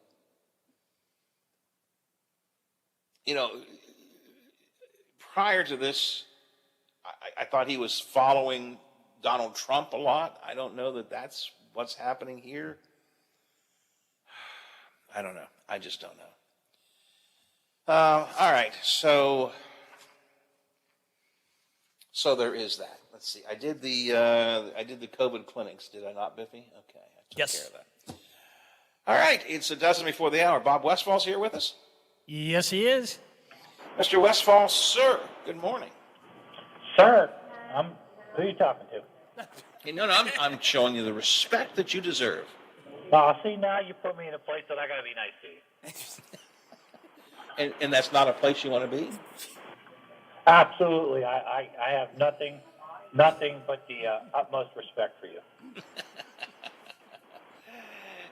prior to this, I thought he was following Donald Trump a lot. I don't know that that's what's happening here. I don't know. I just don't know. All right, so there is that. Let's see. I did the COVID clinics, did I not, Biffy? Okay, I took care of that. All right, it's a dozen before the hour. Bob Westfall's here with us. Yes, he is. Mr. Westfall, sir, good morning. Sir, who are you talking to? Hey, no, I'm showing you the respect that you deserve. Oh, see, now you put me in a place that I got to be nice to you. And that's not a place you want to be? Absolutely. I have nothing but the utmost respect for you.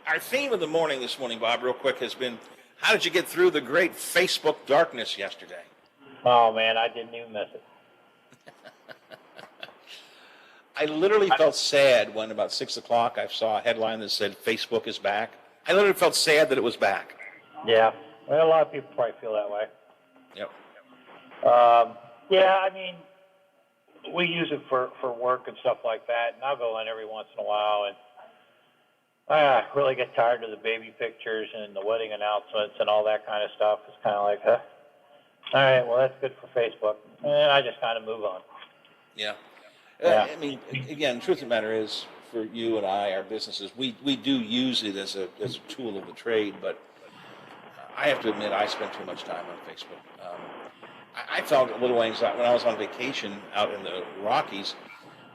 Our theme of the morning this morning, Bob, real quick, has been, how did you get through the great Facebook darkness yesterday? Oh, man, I didn't even miss it. I literally felt sad when about 6 o'clock I saw a headline that said Facebook is back. I literally felt sad that it was back. Yeah. Well, a lot of people probably feel that way. Yep. Yeah, I mean, we use it for work and stuff like that, and I'll go in every once in a while, and I really get tired of the baby pictures and the wedding announcements and all that kind of stuff. It's kind of like, all right, well, that's good for Facebook. And I just kind of move on. Yeah. Yeah. I mean, again, truth of the matter is, for you and I, our businesses, we do use it as a tool of the trade, but I have to admit I spend too much time on Facebook. I felt a little anxiety when I was on vacation out in the Rockies.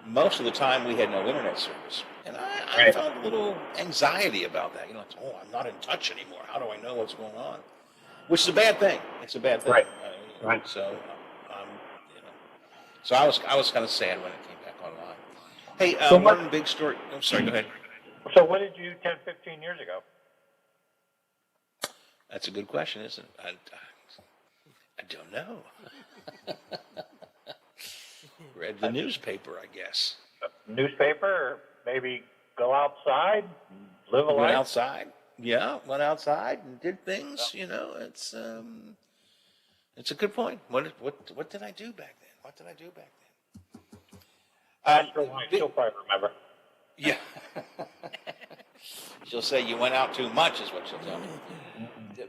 Most of the time we had no internet service. And I felt a little anxiety about that. I'm not in touch anymore. How do I know what's going on? Which is a bad thing. It's a bad thing. Right. So, so I was kind of sad when it came back online. Hey, one big story. I'm sorry, go ahead. So what did you do 10, 15 years ago? That's a good question, isn't it? I don't know. Read the newspaper, I guess. Newspaper, or maybe go outside, live a life? Went outside. Yeah, went outside and did things. It's a good point. What did I do back then? What did I do back then? She'll probably remember. Yeah. She'll say you went out too much, is what she'll tell me.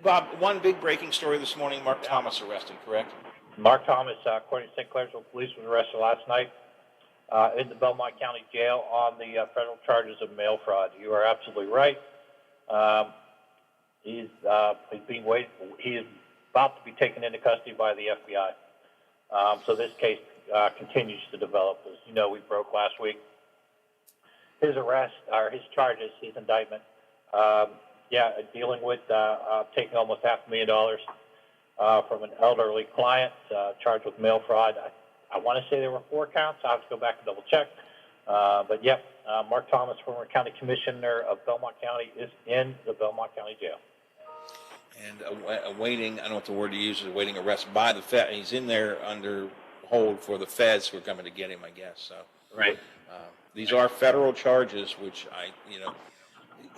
Bob, one big breaking story this morning: Mark Thomas arrested, correct? Mark Thomas, according to St. Clairsville Police, was arrested last night in the Belmont County Jail on the federal charges of mail fraud. You are absolutely right. He's being waited. He is about to be taken into custody by the FBI. So this case continues to develop. As you know, we broke last week his arrest, or his charges, his indictment. Dealing with taking almost $500,000 from an elderly client charged with mail fraud. I want to say there were 4 counts. I'll have to go back and double check. Mark Thomas, former county commissioner of Belmont County, is in the Belmont County Jail. And awaiting, I don't know what the word to use is, awaiting arrest by the Fed. He's in there under hold for the feds who are coming to get him, I guess. So right. These are federal charges, which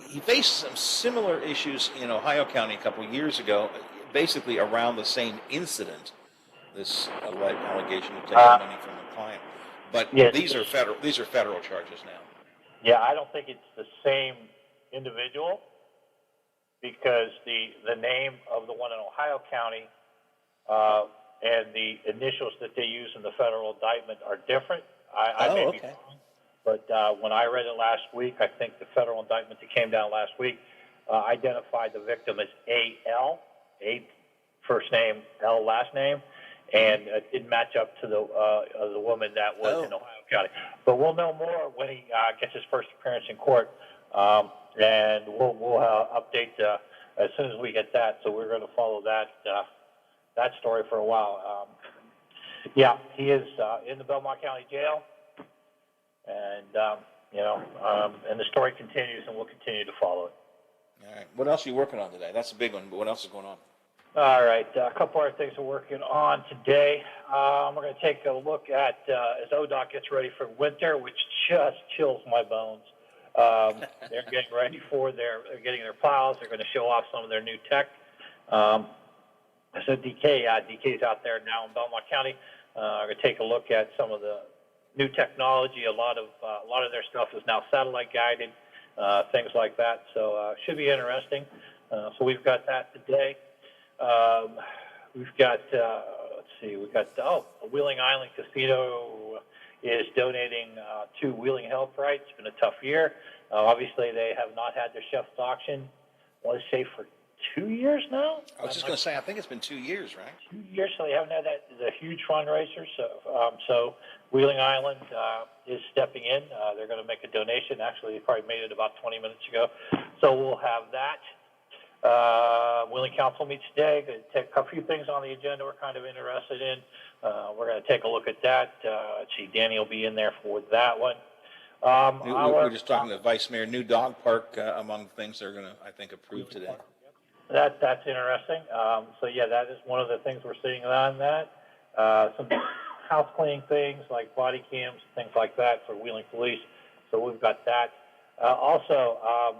he faced some similar issues in Ohio County a couple of years ago, basically around the same incident. This allegation of taking money from a client, but these are federal charges now. Yeah, I don't think it's the same individual because the name of the one in Ohio County and the initials that they use in the federal indictment are different. I may be wrong, but when I read it last week, I think the federal indictment that came down last week identified the victim as A.L., A first name, L last name, and it didn't match up to the woman that was in Ohio County. But we'll know more when he gets his first appearance in court, and we'll update as soon as we get that. So we're going to follow that story for a while. He is in the Belmont County Jail, and and the story continues, and we'll continue to follow it. All right. What else are you working on today? That's a big one, but what else is going on? All right, a couple other things we're working on today. We're going to take a look at as ODOT gets ready for winter, which just chills my bones. They're getting ready for they're getting their plows. They're going to show off some of their new tech. So DK's out there now in Belmont County. We're going to take a look at some of the new technology. A lot of their stuff is now satellite guided, things like that. So should be interesting. So we've got that today. We've got Wheeling Island Casino is donating to Wheeling Health Right. It's been a tough year. Obviously, they have not had their chef's auction, I want to say, for 2 years now. I was just going to say, I think it's been 2 years, right? 2 years, so they haven't had that. The huge fundraiser. So Wheeling Island is stepping in. They're going to make a donation. Actually, they probably made it about 20 minutes ago. So we'll have that. Wheeling Council meets today. Going to take a few things on the agenda we're kind of interested in. We're going to take a look at that. Let's see, Danny will be in there for that one. We're just talking to Vice Mayor. New dog park among things they're going to, I think, approve today. That's interesting. So yeah, that is one of the things we're seeing on that. Some house cleaning things like body cams, things like that for Wheeling Police. So we've got that. Also,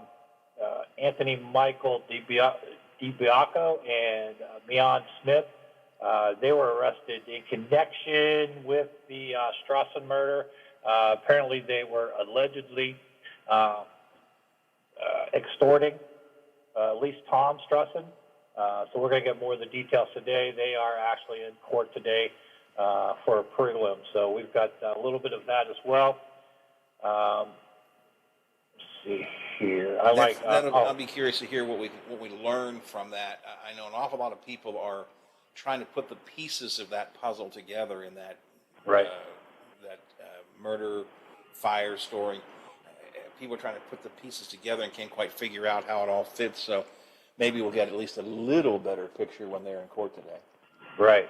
Anthony Michael DiBiaco and Mian Smith, they were arrested in connection with the Strassen murder. Apparently, they were allegedly extorting at least Tom Strassen. So we're going to get more of the details today. They are actually in court today for a prelim. So we've got a little bit of that as well. Let's see here. I'll be curious to hear what we learn from that. I know an awful lot of people are trying to put the pieces of that puzzle together in that murder fire story. People are trying to put the pieces together and can't quite figure out how it all fits. So maybe we'll get at least a little better picture when they're in court today. Right.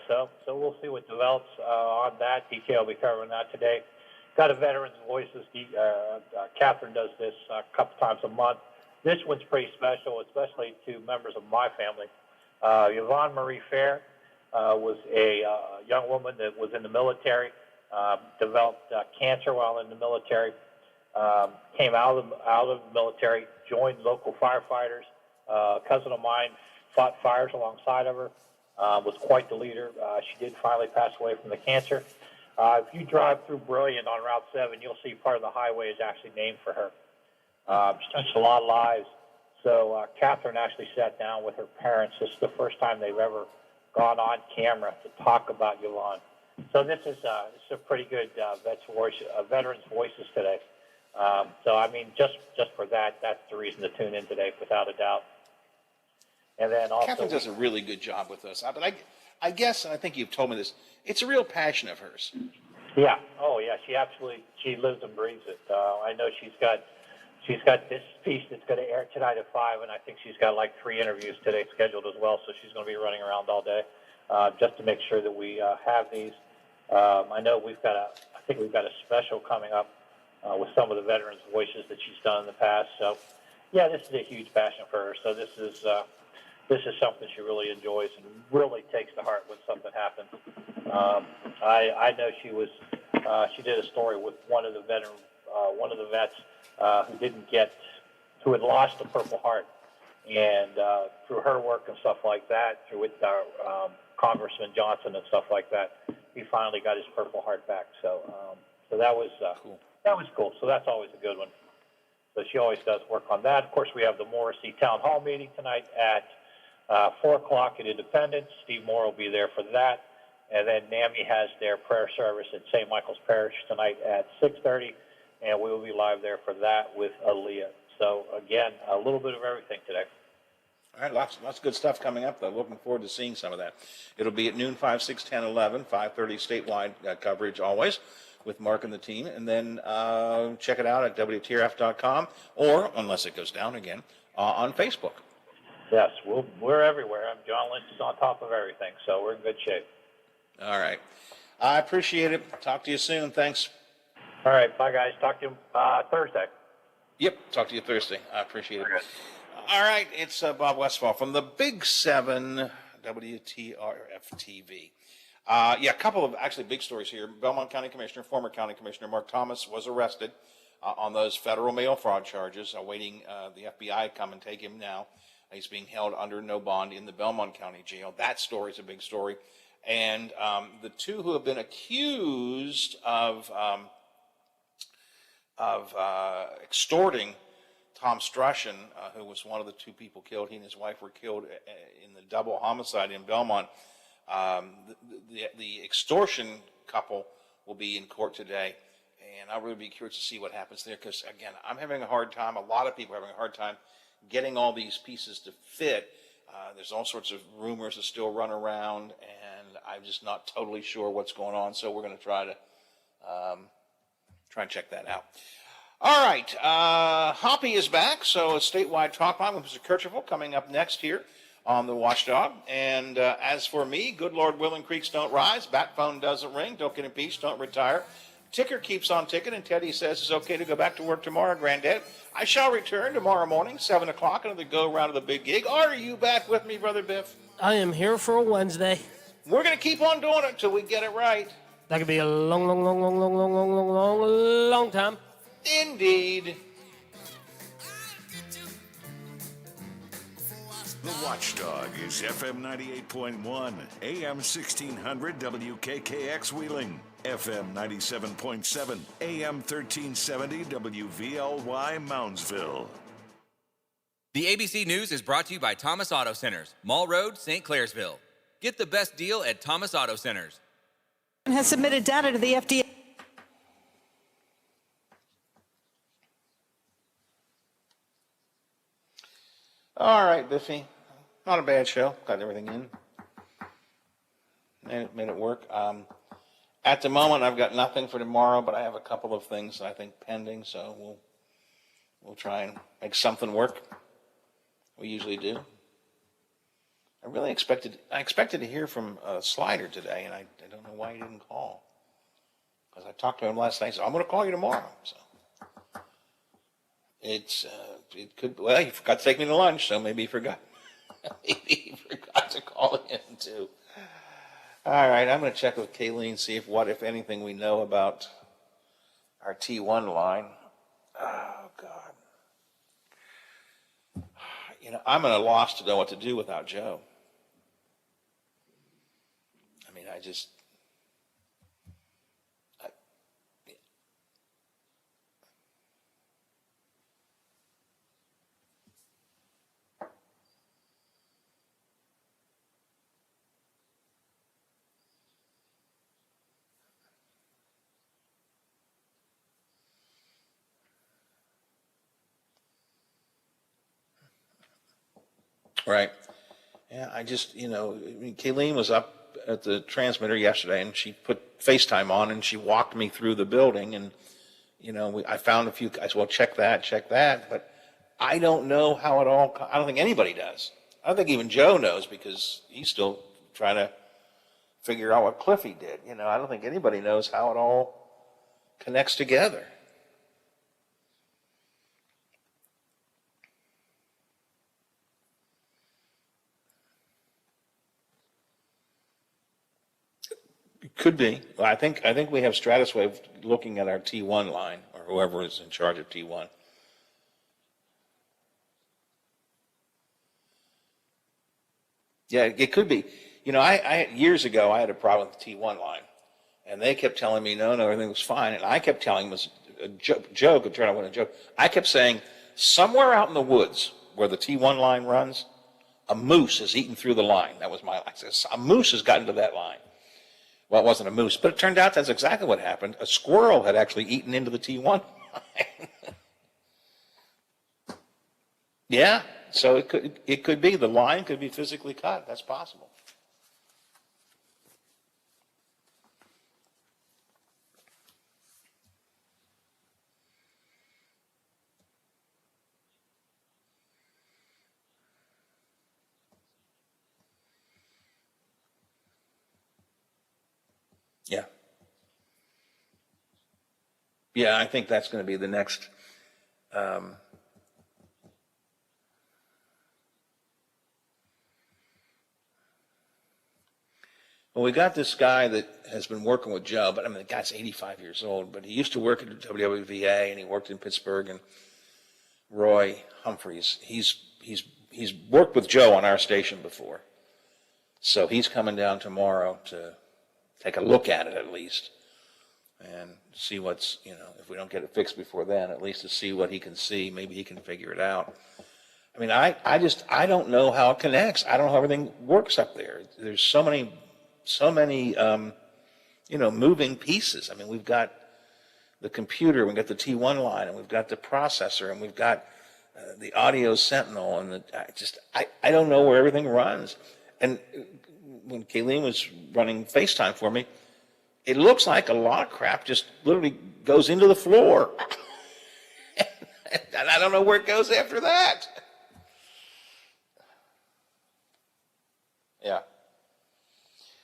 So we'll see what develops on that. DK will be covering that today. Got a Veterans Voices. Catherine does this a couple times a month. This one's pretty special, especially to members of my family. Yvonne Marie Fair was a young woman that was in the military, developed cancer while in the military, came out of the military, joined local firefighters. A cousin of mine fought fires alongside of her, was quite the leader. She did finally pass away from the cancer. If you drive through Brilliant on Route 7, you'll see part of the highway is actually named for her. She touched a lot of lives. So Catherine actually sat down with her parents. This is the first time they've ever gone on camera to talk about Yvonne. So this is a pretty good Veterans Voices today. So, I mean, just for that, that's the reason to tune in today, without a doubt. And then also, Catherine does a really good job with us. But I guess, and I think you've told me this, it's a real passion of hers. Yeah. Oh, yeah. She lives and breathes it. I know she's got this piece that's going to air tonight at 5, and I think she's got like 3 interviews today scheduled as well. So she's going to be running around all day just to make sure that we have these. I know we've got a special coming up with some of the Veterans Voices that she's done in the past. So, yeah, this is a huge passion for her. So this is something she really enjoys and really takes to heart when something happens. I know she did a story with one of the vets who had lost the Purple Heart, and through her work and stuff like that, with Congressman Johnson and stuff like that, he finally got his Purple Heart back. So that was cool. That was cool. So that's always a good one. So she always does work on that. Of course, we have the Morrissey Town Hall meeting tonight at 4 o'clock at Independence. Steve Moore will be there for that. And then NAMI has their prayer service at St. Michael's Parish tonight at 6:30, and we will be live there for that with Aaliyah. So, again, a little bit of everything today. All right, lots of good stuff coming up, though. Looking forward to seeing some of that. It'll be at noon, 5, 6, 10, 11, 5:30 statewide coverage always with Mark and the team. And then check it out at WTRF.com or, unless it goes down again, on Facebook. Yes, we're everywhere. John Lynch is on top of everything, so we're in good shape. All right. I appreciate it. Talk to you soon. Thanks. All right. Bye, guys. Talk to you Thursday. Yep. Talk to you Thursday. I appreciate it. All right. It's Bob Westfall from the Big 7 WTRF-TV. Yeah, a couple of actually big stories here. Belmont County Commissioner, former County Commissioner Mark Thomas was arrested on those federal mail fraud charges, awaiting the FBI come and take him now. He's being held under no bond in the Belmont County Jail. That story is a big story. And the two who have been accused of extorting Tom Strushin, who was one of the two people killed, he and his wife were killed in the double homicide in Belmont. The extortion couple will be in court today, and I'll really be curious to see what happens there, because, again, I'm having a hard time, a lot of people are having a hard time getting all these pieces to fit. There's all sorts of rumors that still run around, and I'm just not totally sure what's going on, so we're going to try and check that out. All right, Hoppy is back, so a statewide talk line with Mr. Kirchhoff coming up next here on the Watchdog. And as for me, good Lord willing, creeks don't rise, bat phone doesn't ring, don't get impeached, don't retire. Ticker keeps on ticking, and Teddy says it's okay to go back to work tomorrow, Granddad. I shall return tomorrow morning, 7 o'clock, another go-around of the big gig. Are you back with me, Brother Biff? I am here for a Wednesday. We're going to keep on doing it until we get it right. That could be a long time. Indeed. The Watchdog is FM 98.1, AM 1600 WKKX Wheeling, FM 97.7, AM 1370 WVLY Moundsville. The ABC News is brought to you by Thomas Auto Centers, Mall Road, St. Clairsville. Get the best deal at Thomas Auto Centers. Has submitted data to the FDA. All right, Biffy. Not a bad show. Got everything in. Made it work. At the moment, I've got nothing for tomorrow, but I have a couple of things I think pending, so we'll try and make something work. We usually do. I expected to hear from Slider today, and I don't know why he didn't call. Because I talked to him last night, so I'm going to call you tomorrow. So it could. Well, he forgot to take me to lunch, so maybe he forgot. Maybe he forgot to call in too. All right, I'm going to check with Kayleen, see if anything we know about our T1 line. Oh God. I'm at a loss to know what to do without Joe. I mean, right. Yeah, Kayleen was up at the transmitter yesterday, and she put FaceTime on, and she walked me through the building, and, I found a few, I said, well, check that, but I don't know how it all, I don't think anybody does. I don't think even Joe knows, because he's still trying to figure out what Cliffy did. I don't think anybody knows how it all connects together. Could be. Well, I think we have Stratuswave looking at our T1 line, or whoever is in charge of T1. Yeah, it could be. I years ago I had a problem with the T1 line, and they kept telling me no, everything was fine, and I kept telling them it was a joke. It turned out it wasn't a joke. I kept saying somewhere out in the woods where the T1 line runs, a moose has eaten through the line. That was my line. I said, a moose has gotten to that line. Well, it wasn't a moose, but it turned out that's exactly what happened. A squirrel had actually eaten into the T1 line. Yeah, so it could be. The line could be physically cut. That's possible. Yeah. Yeah, I think that's going to be the next Well, we got this guy that has been working with Joe, but I mean, the guy's 85 years old, but he used to work at WWVA, and he worked in Pittsburgh, and Roy Humphreys, he's worked with Joe on our station before. So he's coming down tomorrow to take a look at it at least and see what's, if we don't get it fixed before then, at least to see what he can see. Maybe he can figure it out. I mean, I don't know how it connects. I don't know how everything works up there. There's so many moving pieces. I mean, we've got the computer, we've got the T1 line, and we've got the processor, and we've got the audio sentinel, and I don't know where everything runs. And when Kayleen was running FaceTime for me, it looks like a lot of crap just literally goes into the floor. And I don't know where it goes after that. Yeah.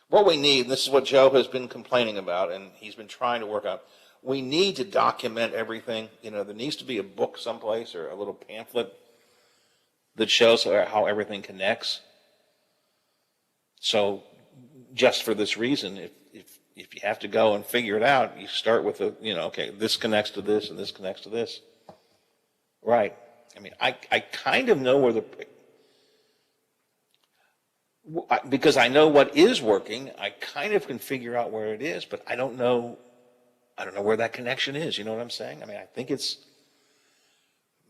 What we need, this is what Joe has been complaining about, and he's been trying to work out, we need to document everything. There needs to be a book someplace or a little pamphlet that shows how everything connects. So just for this reason, if you have to go and figure it out, you start with okay, this connects to this and this connects to this. Right. I mean, I kind of know where because I know what is working, I kind of can figure out where it is, but I don't know where that connection is. You know what I'm saying? I mean, I think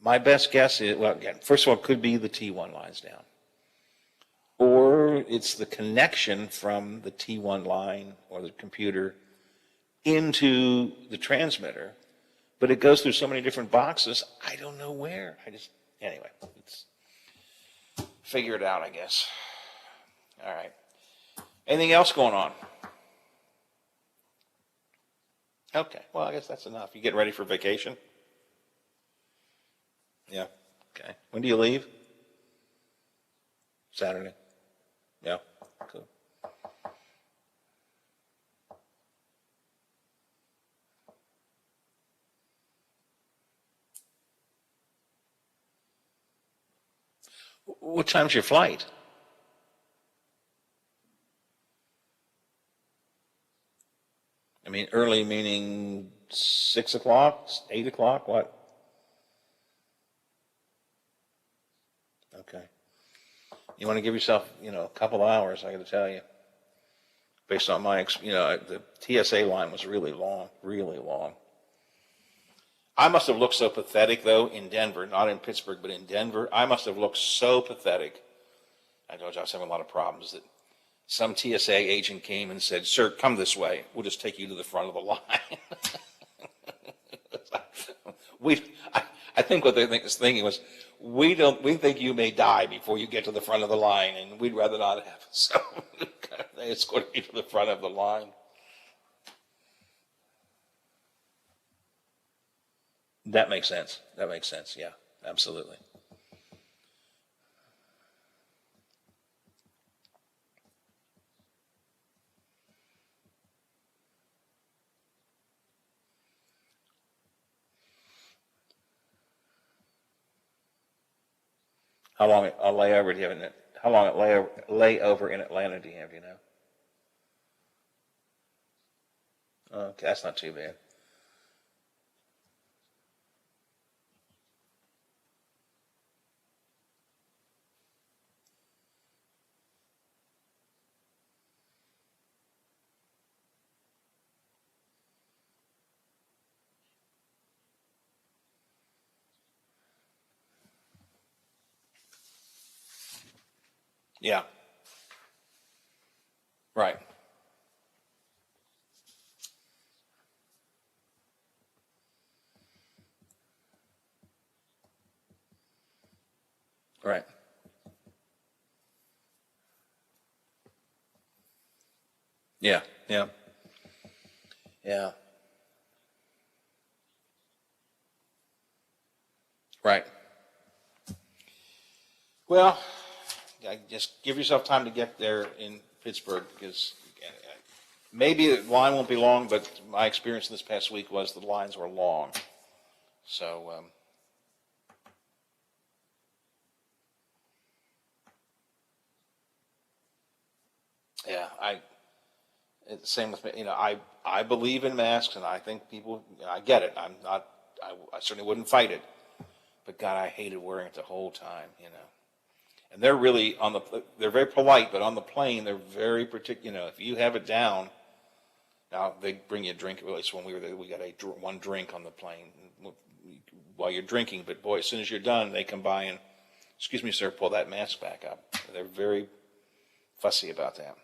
my best guess is, well, again, first of all, it could be the T1 lines down. Or it's the connection from the T1 line or the computer into the transmitter, but it goes through so many different boxes, I don't know where. Anyway, figure it out, I guess. All right. Anything else going on? Okay, well, I guess that's enough. You getting ready for vacation? Yeah, okay. When do you leave? Saturday? Yeah, cool. What time's your flight? I mean, early meaning 6 o'clock, 8 o'clock, what? Okay. You want to give yourself, a couple hours, I got to tell you. Based on my, the TSA line was really long, really long. I must have looked so pathetic, though, in Denver, not in Pittsburgh, but in Denver. I must have looked so pathetic. I told you I was having a lot of problems that some TSA agent came and said, "Sir, come this way. We'll just take you to the front of the line." I think what they was thinking was, we think you may die before you get to the front of the line, and we'd rather not have it. So they escorted me to the front of the line. That makes sense. That makes sense. Yeah, absolutely. How long a layover do you have in it? How long a layover in Atlanta do you have? Okay, that's not too bad. Yeah. Right. Right. Yeah. Yeah. Yeah. Right. Well, just give yourself time to get there in Pittsburgh, because maybe the line won't be long, but my experience this past week was the lines were long. So Yeah, it's the same with me. You know, I believe in masks, and I think people. I get it. I certainly wouldn't fight it, but God, I hated wearing it the whole time. You know, and they're really they're very polite, but on the plane they're very particular. You know, if you have it down, now they bring you a drink. At least when we were there, we got one drink on the plane while you're drinking. But boy, as soon as you're done, they come by and, excuse me, sir, pull that mask back up. They're very fussy about that.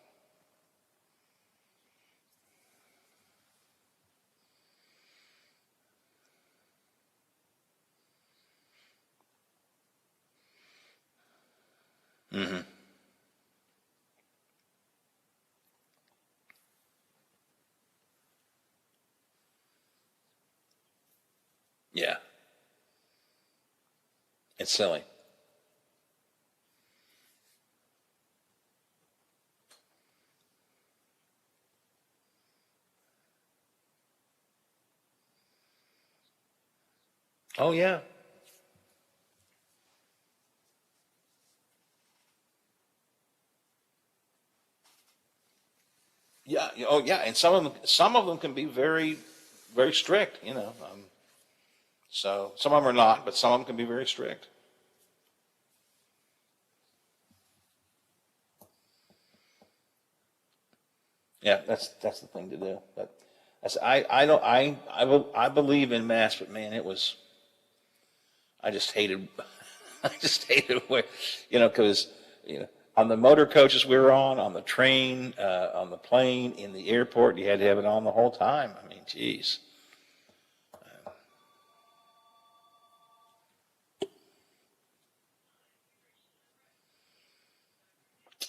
Mm-hmm. Yeah. It's silly. Oh, yeah. Yeah. Oh, yeah. And some of them can be very, very strict. You know. So some of them are not, but some of them can be very strict. Yeah, that's the thing to do. But I believe in masks, but man, I just hated where, you know, because you know, on the motor coaches we were on the train, on the plane, in the airport, you had to have it on the whole time. I mean, geez.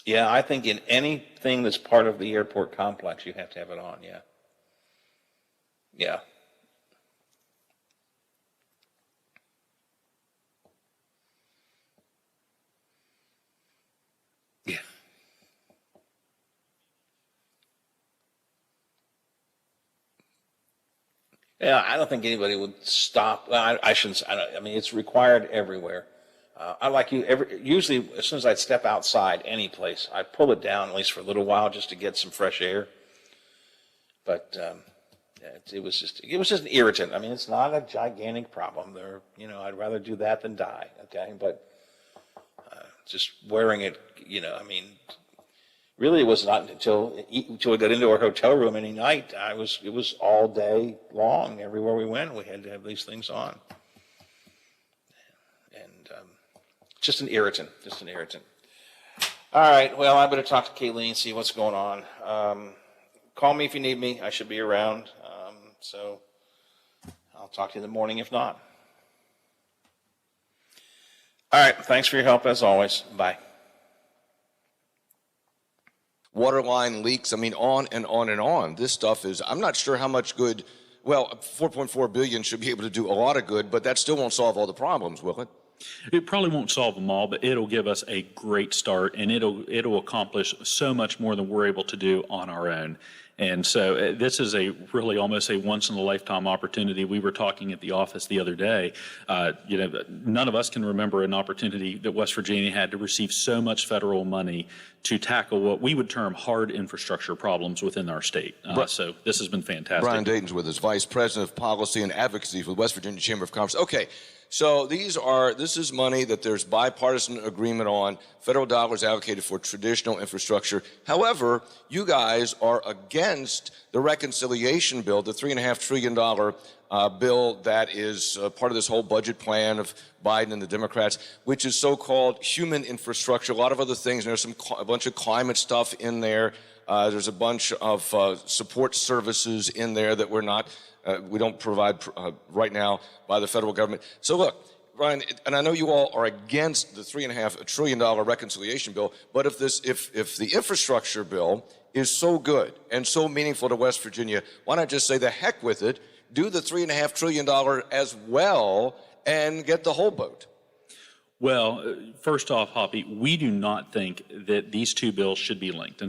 Yeah, I think in anything that's part of the airport complex, you have to have it on. Yeah. Yeah. Yeah. Yeah, I don't think anybody would stop. Well, I shouldn't. I mean, it's required everywhere. I like you. Usually, as soon as I'd step outside any place, I'd pull it down at least for a little while just to get some fresh air. But it was just an irritant. I mean, it's not a gigantic problem. You know, I'd rather do that than die. Okay, but just wearing it, you know, I mean, really, it was not until we got into our hotel room any night. It was all day long. Everywhere we went, we had to have these things on. And just an irritant. All right. Well, I better talk to Kayleen, see what's going on. Call me if you need me. I should be around. So I'll talk to you in the morning if not. All right. Thanks for your help as always. Bye. Water line leaks, I mean, on and on and on. This stuff is, I'm not sure how much good, well, 4.4 billion should be able to do a lot of good, but that still won't solve all the problems, will it? It probably won't solve them all, but it'll give us a great start, and it'll accomplish so much more than we're able to do on our own. And so this is really almost a once-in-a-lifetime opportunity. We were talking at the office the other day. You know, none of us can remember an opportunity that West Virginia had to receive so much federal money to tackle what we would term hard infrastructure problems within our state. So this has been fantastic. Brian Dayton's with us, Vice President of Policy and Advocacy for the West Virginia Chamber of Commerce. Okay. So this is money that there's bipartisan agreement on, federal dollars allocated for traditional infrastructure. However, you guys are against the reconciliation bill, the $3.5 trillion bill that is part of this whole budget plan of Biden and the Democrats, which is so-called human infrastructure, a lot of other things. There's a bunch of climate stuff in there. There's a bunch of support services in there that we don't provide right now by the federal government. So look, Ryan, and I know you all are against the $3.5 trillion reconciliation bill, but if the infrastructure bill is so good and so meaningful to West Virginia, why not just say the heck with it, do the $3.5 trillion as well, and get the whole boat? Well, first off, Hoppy, we do not think that these two bills should be linked. And